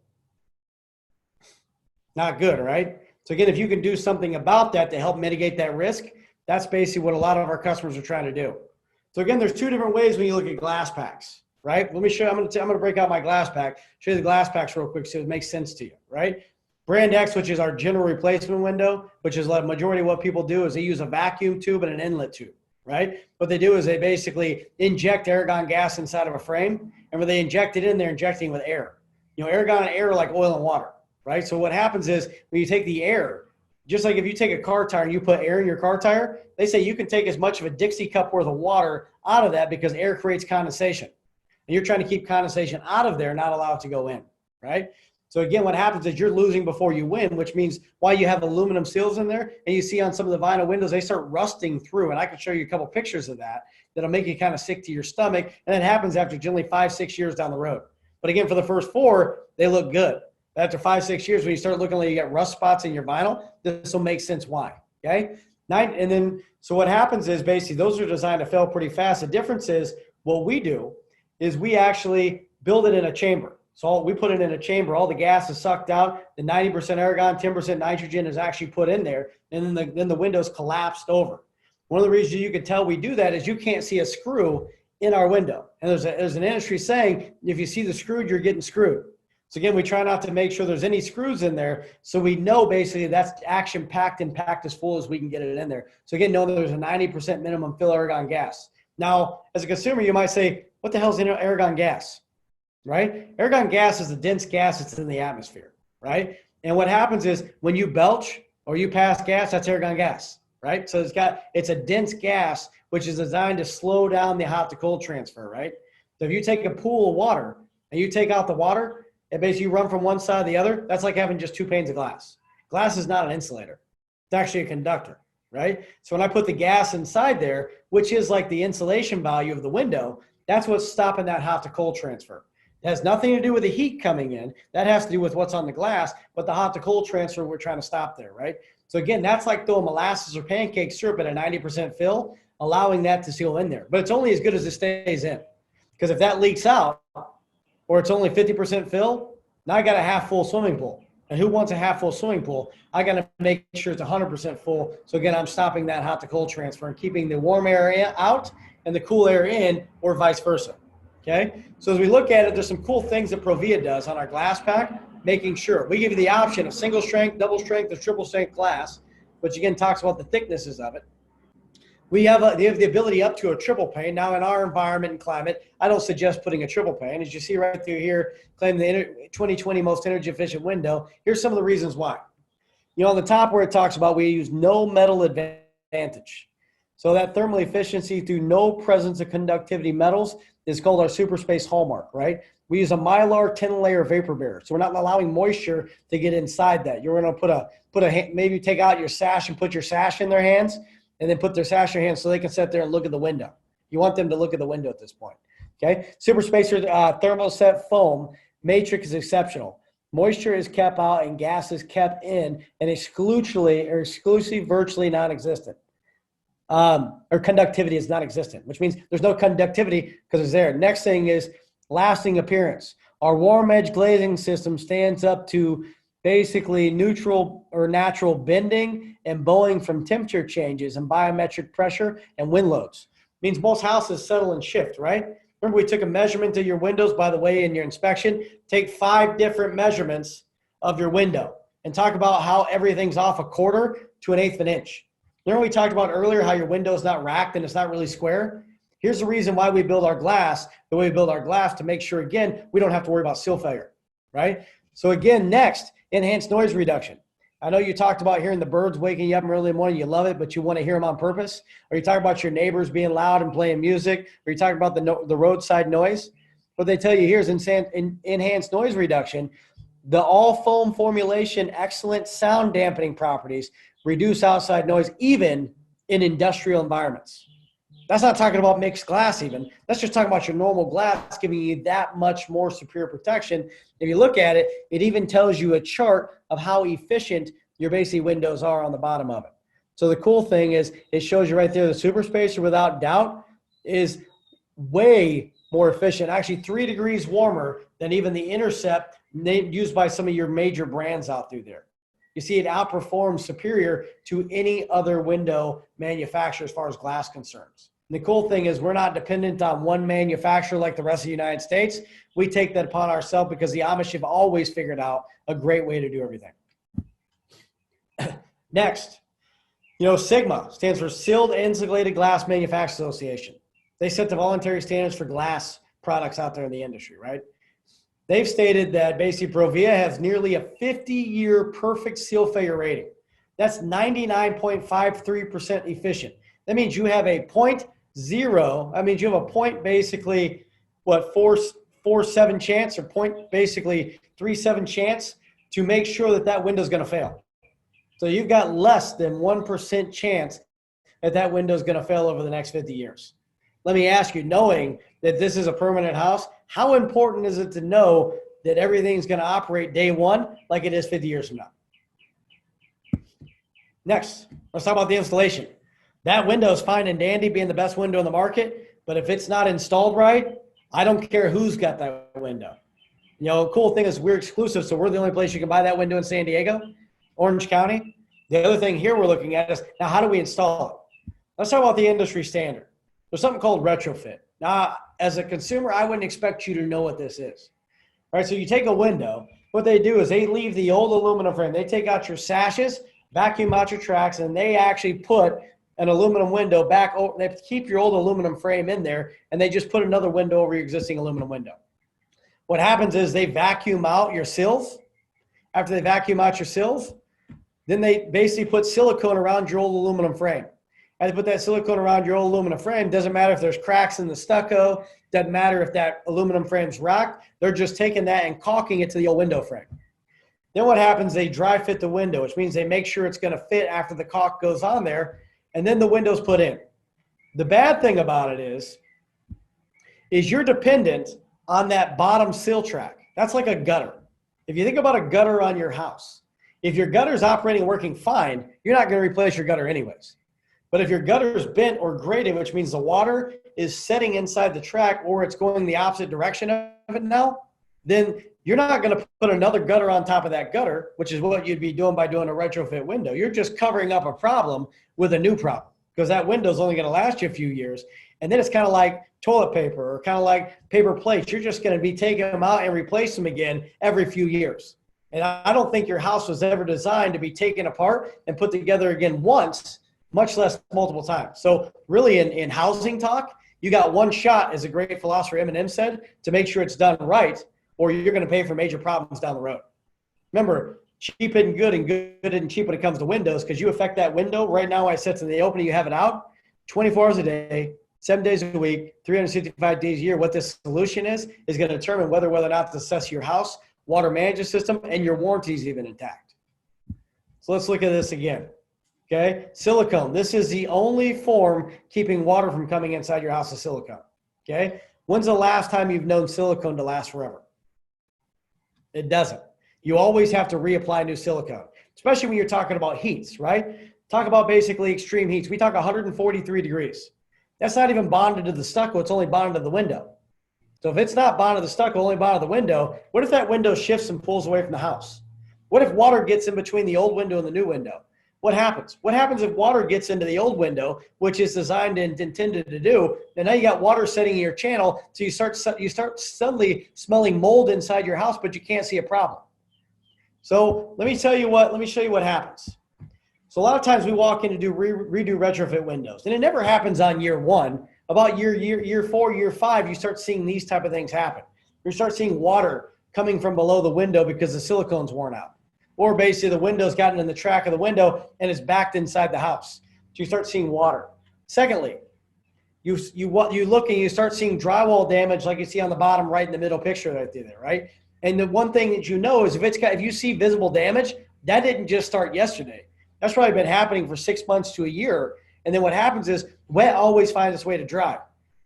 Speaker 1: Not good, right? So again, if you can do something about that to help mitigate that risk, that's basically what a lot of our customers are trying to do. So again, there's two different ways when you look at glass packs, right? Let me show you, I'm going to break out my glass pack, show you the glass packs real quick so it makes sense to you, right? Brand X, which is our general replacement window, which is the majority of what people do is they use a vacuum tube and an inlet tube, right? What they do is they basically inject argon gas inside of a frame, and when they inject it in, they're injecting with air. You know, argon and air are like oil and water, right? So what happens is when you take the air, just like if you take a car tire and you put air in your car tire, they say you can take as much of a Dixie cup worth of water out of that because air creates condensation. And you're trying to keep condensation out of there, not allow it to go in, right? So again, what happens is you're losing before you win, which means why you have aluminum seals in there, and you see on some of the vinyl windows, they start rusting through. And I can show you a couple pictures of that that'll make you kind of sick to your stomach. And that happens after generally 5-6 years down the road. But again, for the first 4, they look good. But after 5-6 years, when you start looking like you got rust spots in your vinyl, this will make sense why. Okay. So what happens is basically those are designed to fail pretty fast. The difference is what we do is we actually build it in a chamber. So we put it in a chamber, all the gas is sucked out, the 90% argon, 10% nitrogen is actually put in there, and then the windows collapsed over. One of the reasons you can tell we do that is you can't see a screw in our window. And there's an industry saying, if you see the screw, you're getting screwed. So again, we try not to make sure there's any screws in there, so we know basically that's action packed and packed as full as we can get it in there. So again, know that there's a 90% minimum fill argon gas. Now, as a consumer, you might say, what the hell is argon gas? Right? Argon gas is a dense gas that's in the atmosphere, right? And what happens is when you belch or you pass gas, that's argon gas, right? So it's a dense gas, which is designed to slow down the hot to cold transfer, right? So if you take a pool of water and you take out the water, and basically you run from one side to the other, that's like having just 2 panes of glass. Glass is not an insulator. It's actually a conductor, right? So when I put the gas inside there, which is like the insulation value of the window, that's what's stopping that hot to cold transfer. It has nothing to do with the heat coming in. That has to do with what's on the glass, but the hot to cold transfer we're trying to stop there, right? So again, that's like throwing molasses or pancake syrup at a 90% fill, allowing that to seal in there. But it's only as good as it stays in. Because if that leaks out, or it's only 50% fill, now I got a half full swimming pool. And who wants a half full swimming pool? I got to make sure it's 100% full. So again, I'm stopping that hot to cold transfer and keeping the warm air out and the cool air in, or vice versa. Okay, so as we look at it, there's some cool things that Provia does on our glass pack, making sure. We give you the option of single strength, double strength, or triple strength glass, which again talks about the thicknesses of it. They have the ability up to a triple pane. Now in our environment and climate, I don't suggest putting a triple pane. As you see right through here, claim the 2020 most energy efficient window. Here's some of the reasons why. You know, on the top where it talks about we use no metal advantage. So that thermal efficiency through no presence of conductivity metals is called our super space hallmark, right? We use a Mylar 10-layer vapor barrier. So we're not allowing moisture to get inside that. You're going to maybe take out your sash and put your sash in their hands, and then put their sash in their hands so they can sit there and look at the window. You want them to look at the window at this point, okay? Super spacer thermoset foam matrix is exceptional. Moisture is kept out and gas is kept in, and exclusively virtually non-existent. Or conductivity is non-existent, which means there's no conductivity because it's there. Next thing is lasting appearance. Our warm edge glazing system stands up to basically neutral or natural bending and bowing from temperature changes and biometric pressure and wind loads. Means most houses settle and shift, right? Remember we took a measurement of your windows, by the way, in your inspection. Take 5 different measurements of your window and talk about how everything's off 1/4 to 1/8 of an inch. Remember we talked about earlier how your window is not racked and it's not really square? Here's the reason why we build our glass the way we build our glass, to make sure, again, we don't have to worry about seal failure, right? So again, next, enhanced noise reduction. I know you talked about hearing the birds waking you up in early morning. You love it, but you want to hear them on purpose. Or you talk about your neighbors being loud and playing music. Or you talk about the roadside noise. What they tell you here is enhanced noise reduction. The all foam formulation, excellent sound dampening properties, reduce outside noise even in industrial environments. That's not talking about mixed glass even. That's just talking about your normal glass giving you that much more superior protection. If you look at it, it even tells you a chart of how efficient your basic windows are on the bottom of it. So the cool thing is it shows you right there the super spacer without doubt is way more efficient, actually 3 degrees warmer than even the Intercept used by some of your major brands out through there. You see it outperforms superior to any other window manufacturer as far as glass concerns. And the cool thing is we're not dependent on one manufacturer like the rest of the United States. We take that upon ourselves because the Amish have always figured out a great way to do everything. Next, SIGMA stands for Sealed Insulated Glass Manufacturers Association. They set the voluntary standards for glass products out there in the industry, right? They've stated that basically Provia has nearly a 50-year perfect seal failure rating. That's 99.53% efficient. That means you have a 0.0, that means you have a point basically, 0.47 chance or basically 3.7 chance to make sure that that window is going to fail. So you've got less than 1% chance that that window is going to fail over the next 50 years. Let me ask you, knowing that this is a permanent house, how important is it to know that everything's going to operate day one like it is 50 years from now? Next, let's talk about the installation. That window is fine and dandy, being the best window in the market, but if it's not installed right, I don't care who's got that window. You know, cool thing is we're exclusive, so we're the only place you can buy that window in San Diego, Orange County. The other thing here we're looking at is, now how do we install it? Let's talk about the industry standard. There's something called retrofit. Now, as a consumer, I wouldn't expect you to know what this is. All right, so you take a window. What they do is they leave the old aluminum frame. They take out your sashes, vacuum out your tracks, and they actually put an aluminum window back over. They keep your old aluminum frame in there, and they just put another window over your existing aluminum window. What happens is they vacuum out your sills. After they vacuum out your sills, then they basically put silicone around your old aluminum frame. And they put that silicone around your old aluminum frame. Doesn't matter if there's cracks in the stucco. Doesn't matter if that aluminum frame's rocked. They're just taking that and caulking it to the old window frame. Then what happens, they dry fit the window, which means they make sure it's going to fit after the caulk goes on there, and then the window's put in. The bad thing about it is you're dependent on that bottom sill track. That's like a gutter. If you think about a gutter on your house, if your gutter's operating and working fine, you're not going to replace your gutter anyways. But if your gutter is bent or graded, which means the water is setting inside the track or it's going the opposite direction of it now, then you're not going to put another gutter on top of that gutter, which is what you'd be doing by doing a retrofit window. You're just covering up a problem with a new problem, because that window is only going to last you a few years. And then it's kind of like toilet paper or kind of like paper plates. You're just going to be taking them out and replace them again every few years. And I don't think your house was ever designed to be taken apart and put together again once, much less multiple times. So really in housing talk, you got one shot, as a great philosopher Eminem said, to make sure it's done right, or you're going to pay for major problems down the road. Remember, cheap isn't good and good isn't cheap when it comes to windows, because you affect that window. Right now, I set in the opening, you have it out 24 hours a day, 7 days a week, 365 days a year. What this solution is going to determine whether or not to assess your house, water management system, and your warranty is even intact. So let's look at this again. Okay, silicone. This is the only form keeping water from coming inside your house, is silicone. Okay, when's the last time you've known silicone to last forever? It doesn't. You always have to reapply new silicone, especially when you're talking about heats, right? Talk about basically extreme heats. We talk 143 degrees. That's not even bonded to the stucco. It's only bonded to the window. So if it's not bonded to the stucco, only bonded to the window, what if that window shifts and pulls away from the house? What if water gets in between the old window and the new window? What happens? What happens if water gets into the old window, which is designed and intended to do, and now you got water setting in your channel, so you start suddenly smelling mold inside your house, but you can't see a problem. So let me show you what happens. So a lot of times we walk in to redo retrofit windows, and it never happens on year one. About year 4, year 5, you start seeing these type of things happen. You start seeing water coming from below the window because the silicone's worn out. Or basically the window's gotten in the track of the window and it's backed inside the house. So you start seeing water. Secondly, you look and you start seeing drywall damage like you see on the bottom right in the middle picture right there, right? And the one thing that you know is if you see visible damage, that didn't just start yesterday. That's probably been happening for 6 months to a year. And then what happens is wet always finds its way to dry.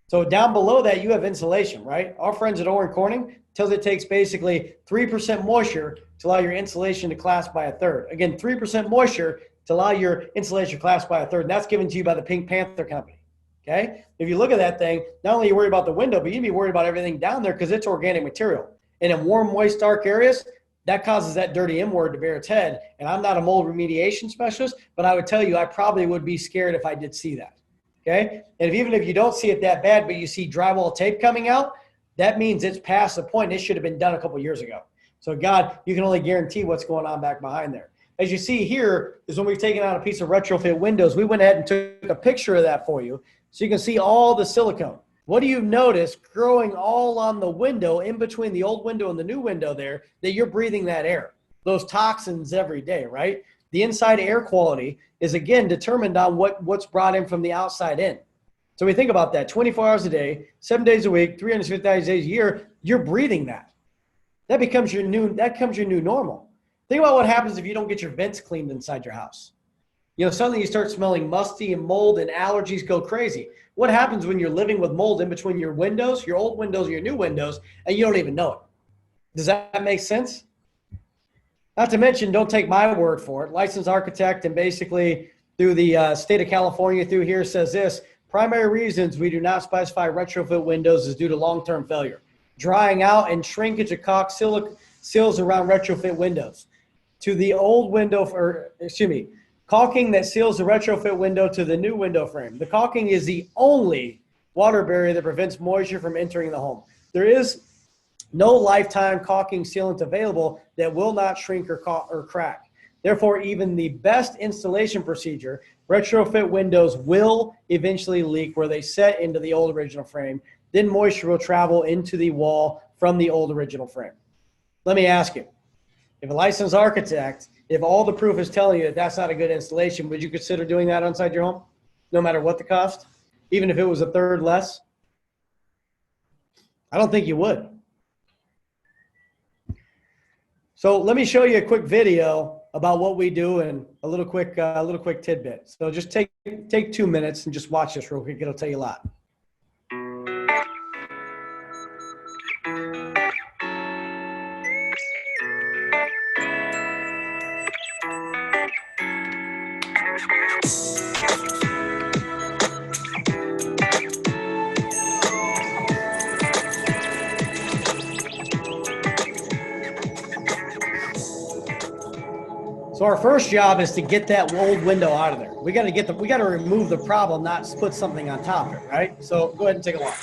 Speaker 1: So down below that, you have insulation, right? Our friends at Oren Corning tells it takes basically 3% moisture to allow your insulation to collapse by a third. Again, 3% moisture to allow your insulation to collapse by a third. And that's given to you by the Pink Panther Company, okay? If you look at that thing, not only you worry about the window, but you'd be worried about everything down there because it's organic material. And in warm, moist, dark areas, that causes that dirty M word to bear its head. And I'm not a mold remediation specialist, but I would tell you I probably would be scared if I did see that, okay? And even if you don't see it that bad, but you see drywall tape coming out, that means it's past the point. It should have been done a couple years ago. So God, you can only guarantee what's going on back behind there. As you see here is when we've taken out a piece of retrofit windows, we went ahead and took a picture of that for you so you can see all the silicone. What do you notice growing all on the window in between the old window and the new window there that you're breathing that air, those toxins every day, right? The inside air quality is, again, determined on what's brought in from the outside in. So we think about that, 24 hours a day, 7 days a week, 350 days a year, you're breathing that. That becomes your new normal. Think about what happens if you don't get your vents cleaned inside your house. You know, suddenly you start smelling musty and mold and allergies go crazy. What happens when you're living with mold in between your windows, your old windows and your new windows, and you don't even know it? Does that make sense? Not to mention, don't take my word for it. Licensed architect and basically through the state of California through here says this: primary reasons we do not specify retrofit windows is due to long-term failure, drying out and shrinkage of caulk seals around retrofit windows. To the old window, caulking that seals the retrofit window to the new window frame. The caulking is the only water barrier that prevents moisture from entering the home. There is no lifetime caulking sealant available that will not shrink or crack. Therefore, even the best installation procedure, retrofit windows will eventually leak where they set into the old original frame. Then moisture will travel into the wall from the old original frame. Let me ask you, if a licensed architect, if all the proof is telling you that that's not a good installation, would you consider doing that inside your home, no matter what the cost, even if it was a third less? I don't think you would. So let me show you a quick video about what we do and a little quick tidbit. So just take 2 minutes and just watch this real quick. It'll tell you a lot. So our first job is to get that old window out of there. We got to remove the problem, not put something on top of it, right? So go ahead and take a watch.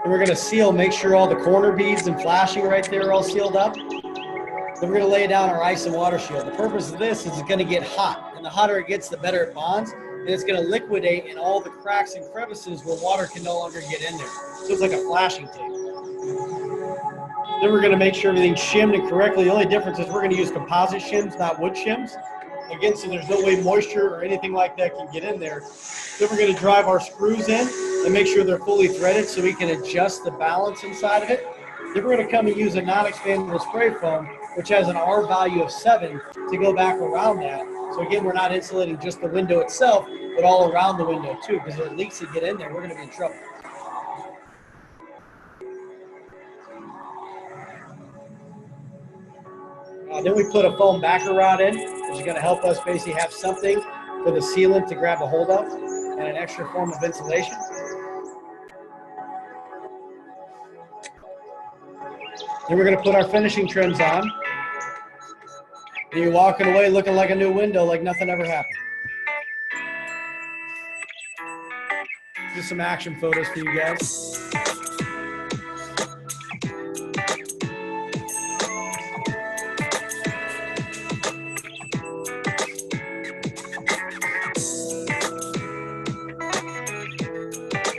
Speaker 1: And we're going to seal, make sure all the corner beads and flashing right there are all sealed up. Then we're going to lay down our ice and water shield. The purpose of this is it's going to get hot. And the hotter it gets, the better it bonds. And it's going to liquidate in all the cracks and crevices where water can no longer get in there. So it's like a flashing tape. Then we're going to make sure everything's shimmed and correctly. The only difference is we're going to use composite shims, not wood shims. Again, so there's no way moisture or anything like that can get in there. Then we're going to drive our screws in and make sure they're fully threaded so we can adjust the balance inside of it. Then we're going to come and use a non-expandable spray foam, which has an R value of 7 to go back around that. So again, we're not insulating just the window itself, but all around the window too, because if it leaks to get in there, we're going to be in trouble. Then we put a foam backer rod in, which is going to help us basically have something for the sealant to grab a hold of and an extra form of insulation. Then we're going to put our finishing trims on. And you're walking away looking like a new window, like nothing ever happened. Just some action photos for you guys.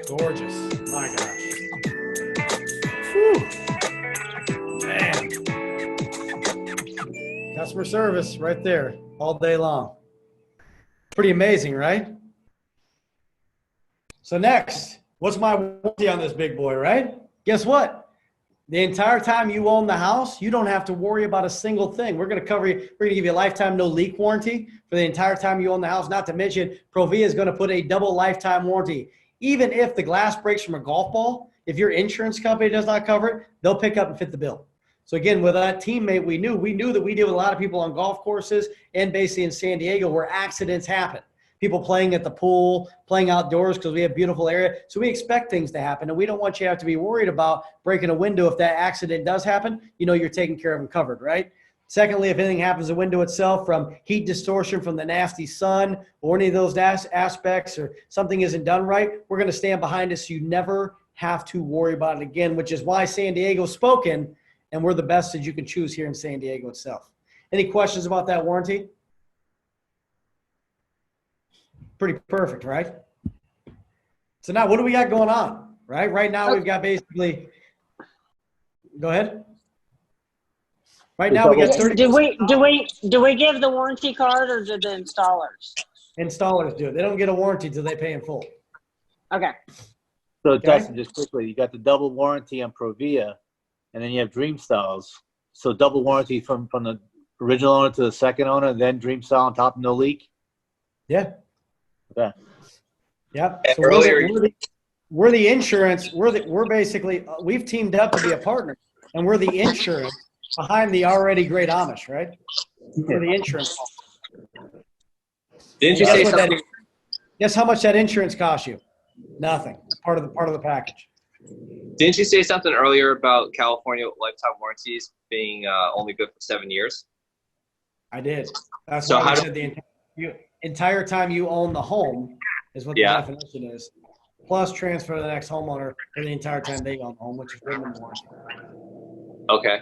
Speaker 1: Gorgeous. My gosh. Whew. Man. Customer service right there all day long. Pretty amazing, right? So next, what's my warranty on this big boy, right? Guess what? The entire time you own the house, you don't have to worry about a single thing. We're going to cover you. We're going to give you a lifetime no leak warranty for the entire time you own the house. Not to mention, Provia is going to put a double lifetime warranty. Even if the glass breaks from a golf ball, if your insurance company does not cover it, they'll pick up and fit the bill. So again, with that teammate, we knew that we deal with a lot of people on golf courses and basically in San Diego where accidents happen. people playing at the pool, playing outdoors because we have beautiful area. So we expect things to happen, and we don't want you to have to be worried about breaking a window. If that accident does happen, you know you're taken care of and covered, right? Secondly, if anything happens to the window itself from heat distortion from the nasty sun or any of those aspects, or something isn't done right, we're going to stand behind it so you never have to worry about it again, which is why San Diego's spoken, and we're the best that you can choose here in San Diego itself. Any questions about that warranty? Pretty perfect, right? So now what do we got going on, right? Right now we've got basically, go ahead. Right now we got 30.
Speaker 3: Do we give the warranty card, or do the installers?
Speaker 1: Installers do it. They don't get a warranty till they pay in full.
Speaker 3: Okay.
Speaker 2: So
Speaker 1: Okay.
Speaker 2: Justin, just quickly, you got the double warranty on Provia, and then you have Dream Styles. So double warranty from the original owner to the second owner, then Dream Style on top, no leak.
Speaker 1: Yeah.
Speaker 2: Okay.
Speaker 1: Yep. So
Speaker 4: Earlier,
Speaker 1: we're the insurance. We're basically, we've teamed up to be a partner, and we're the insurance behind the already great Amish, right? We're the insurance.
Speaker 4: didn't you say something?
Speaker 1: Guess how much that insurance costs you? Nothing. It's part of the package.
Speaker 4: Didn't you say something earlier about California lifetime warranties being only good for 7 years?
Speaker 1: I did. That's
Speaker 4: So
Speaker 1: why
Speaker 4: how
Speaker 1: I
Speaker 4: do-
Speaker 1: said the entire time you own the home is what the
Speaker 4: Yeah.
Speaker 1: definition is. Plus transfer to the next homeowner for the entire time they own the home, which is minimum warranty.
Speaker 4: Okay.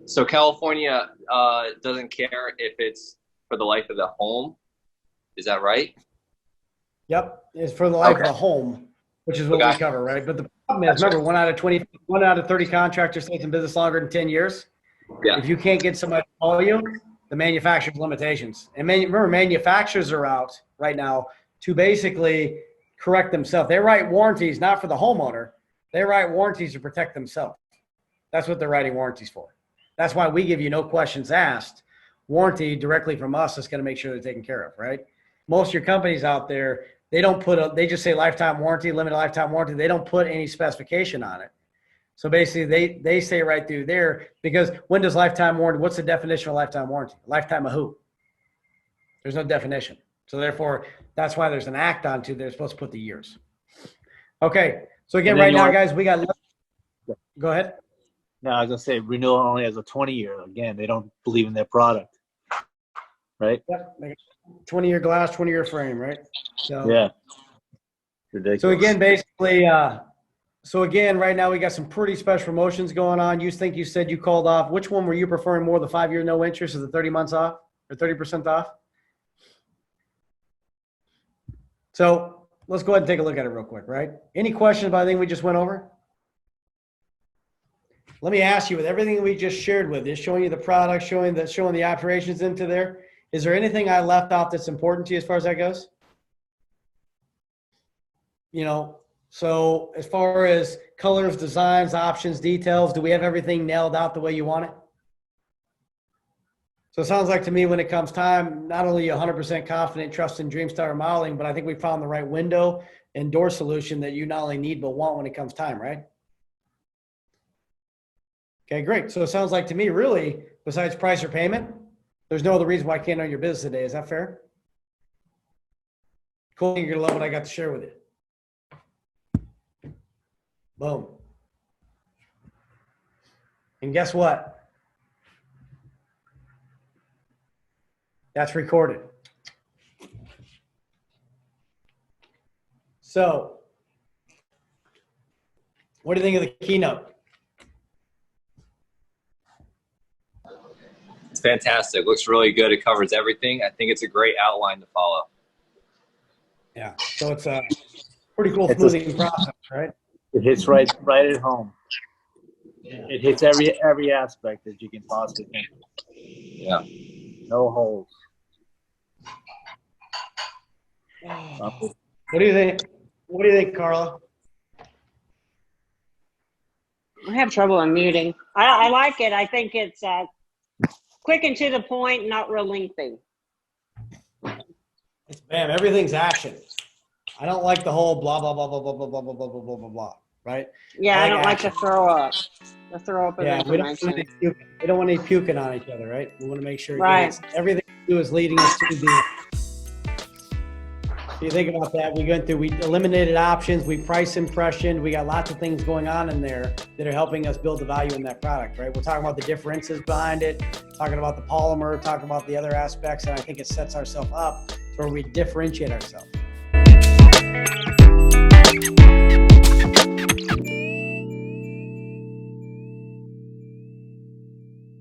Speaker 4: So California doesn't care if it's for the life of the home. Is that right?
Speaker 1: Yep, it's for the life
Speaker 4: Okay.
Speaker 1: of the home, which is what
Speaker 4: Okay.
Speaker 1: we cover, right? But the problem is, remember, 1 out of 30 contractors stays in business longer than 10 years.
Speaker 4: Yeah.
Speaker 1: If you can't get somebody to call you, the manufacturer's limitations. And remember, manufacturers are out right now to basically correct themselves. They write warranties not for the homeowner. They write warranties to protect themselves. That's what they're writing warranties for. That's why we give you no questions asked warranty directly from us. That's going to make sure they're taken care of, right? Most of your companies out there, they don't they just say lifetime warranty, limited lifetime warranty. They don't put any specification on it. So basically they say right through there, because when does lifetime warranty, what's the definition of lifetime warranty? Lifetime of who? There's no definition. So therefore, that's why there's an act onto, they're supposed to put the years. Okay. So again, right now, guys, we got, go ahead.
Speaker 2: No, I was gonna say renewal only has a 20-year. Again, they don't believe in their product, right?
Speaker 1: Yep. 20-year glass, 20-year frame, right? So,
Speaker 2: Yeah. Ridiculous.
Speaker 1: So again, basically, so again, right now we got some pretty special promotions going on. You said you called off. Which one were you preferring more, the 5-year no interest or the 30 months off or 30% off? So let's go ahead and take a look at it real quick, right? Any questions about anything we just went over? Let me ask you, with everything we just shared with you, showing you the product, showing the operations into there, is there anything I left out that's important to you as far as that goes? You know, so as far as colors, designs, options, details, do we have everything nailed out the way you want it? So it sounds like to me when it comes time, not only 100% confident, trust in Dreamstar Remodeling, but I think we found the right window and door solution that you not only need but want when it comes time, right? Okay, great. So it sounds like to me, really, besides price or payment, there's no other reason why I can't own your business today. Is that fair? Cool. You're going to love what I got to share with you. Boom. And guess what? That's recorded. So, what do you think of the keynote?
Speaker 4: It's fantastic. Looks really good. It covers everything. I think it's a great outline to follow.
Speaker 1: Yeah. So it's a pretty cool
Speaker 2: It's a-
Speaker 1: smoothing process, right?
Speaker 2: It hits right at home.
Speaker 1: Yeah.
Speaker 2: It hits every aspect that you can possibly think.
Speaker 4: Yeah.
Speaker 2: No holes.
Speaker 1: What do you think? What do you think, Carla?
Speaker 3: I have trouble unmuting. I like it. I think it's quick and to the point, not real lengthy.
Speaker 1: It's bam, everything's action. I don't like the whole blah blah blah blah blah blah blah blah blah blah blah blah blah. Right?
Speaker 3: Yeah, I don't like
Speaker 1: action.
Speaker 3: to throw up. The throw up of
Speaker 1: Yeah, we don't
Speaker 3: information.
Speaker 1: want any puking on each other, right? We want to make sure
Speaker 3: Right.
Speaker 1: everything do is leading us to the. If you think about that, we eliminated options, we price impression, we got lots of things going on in there that are helping us build the value in that product, right? We're talking about the differences behind it, talking about the polymer, talking about the other aspects, and I think it sets ourselves up where we differentiate ourselves.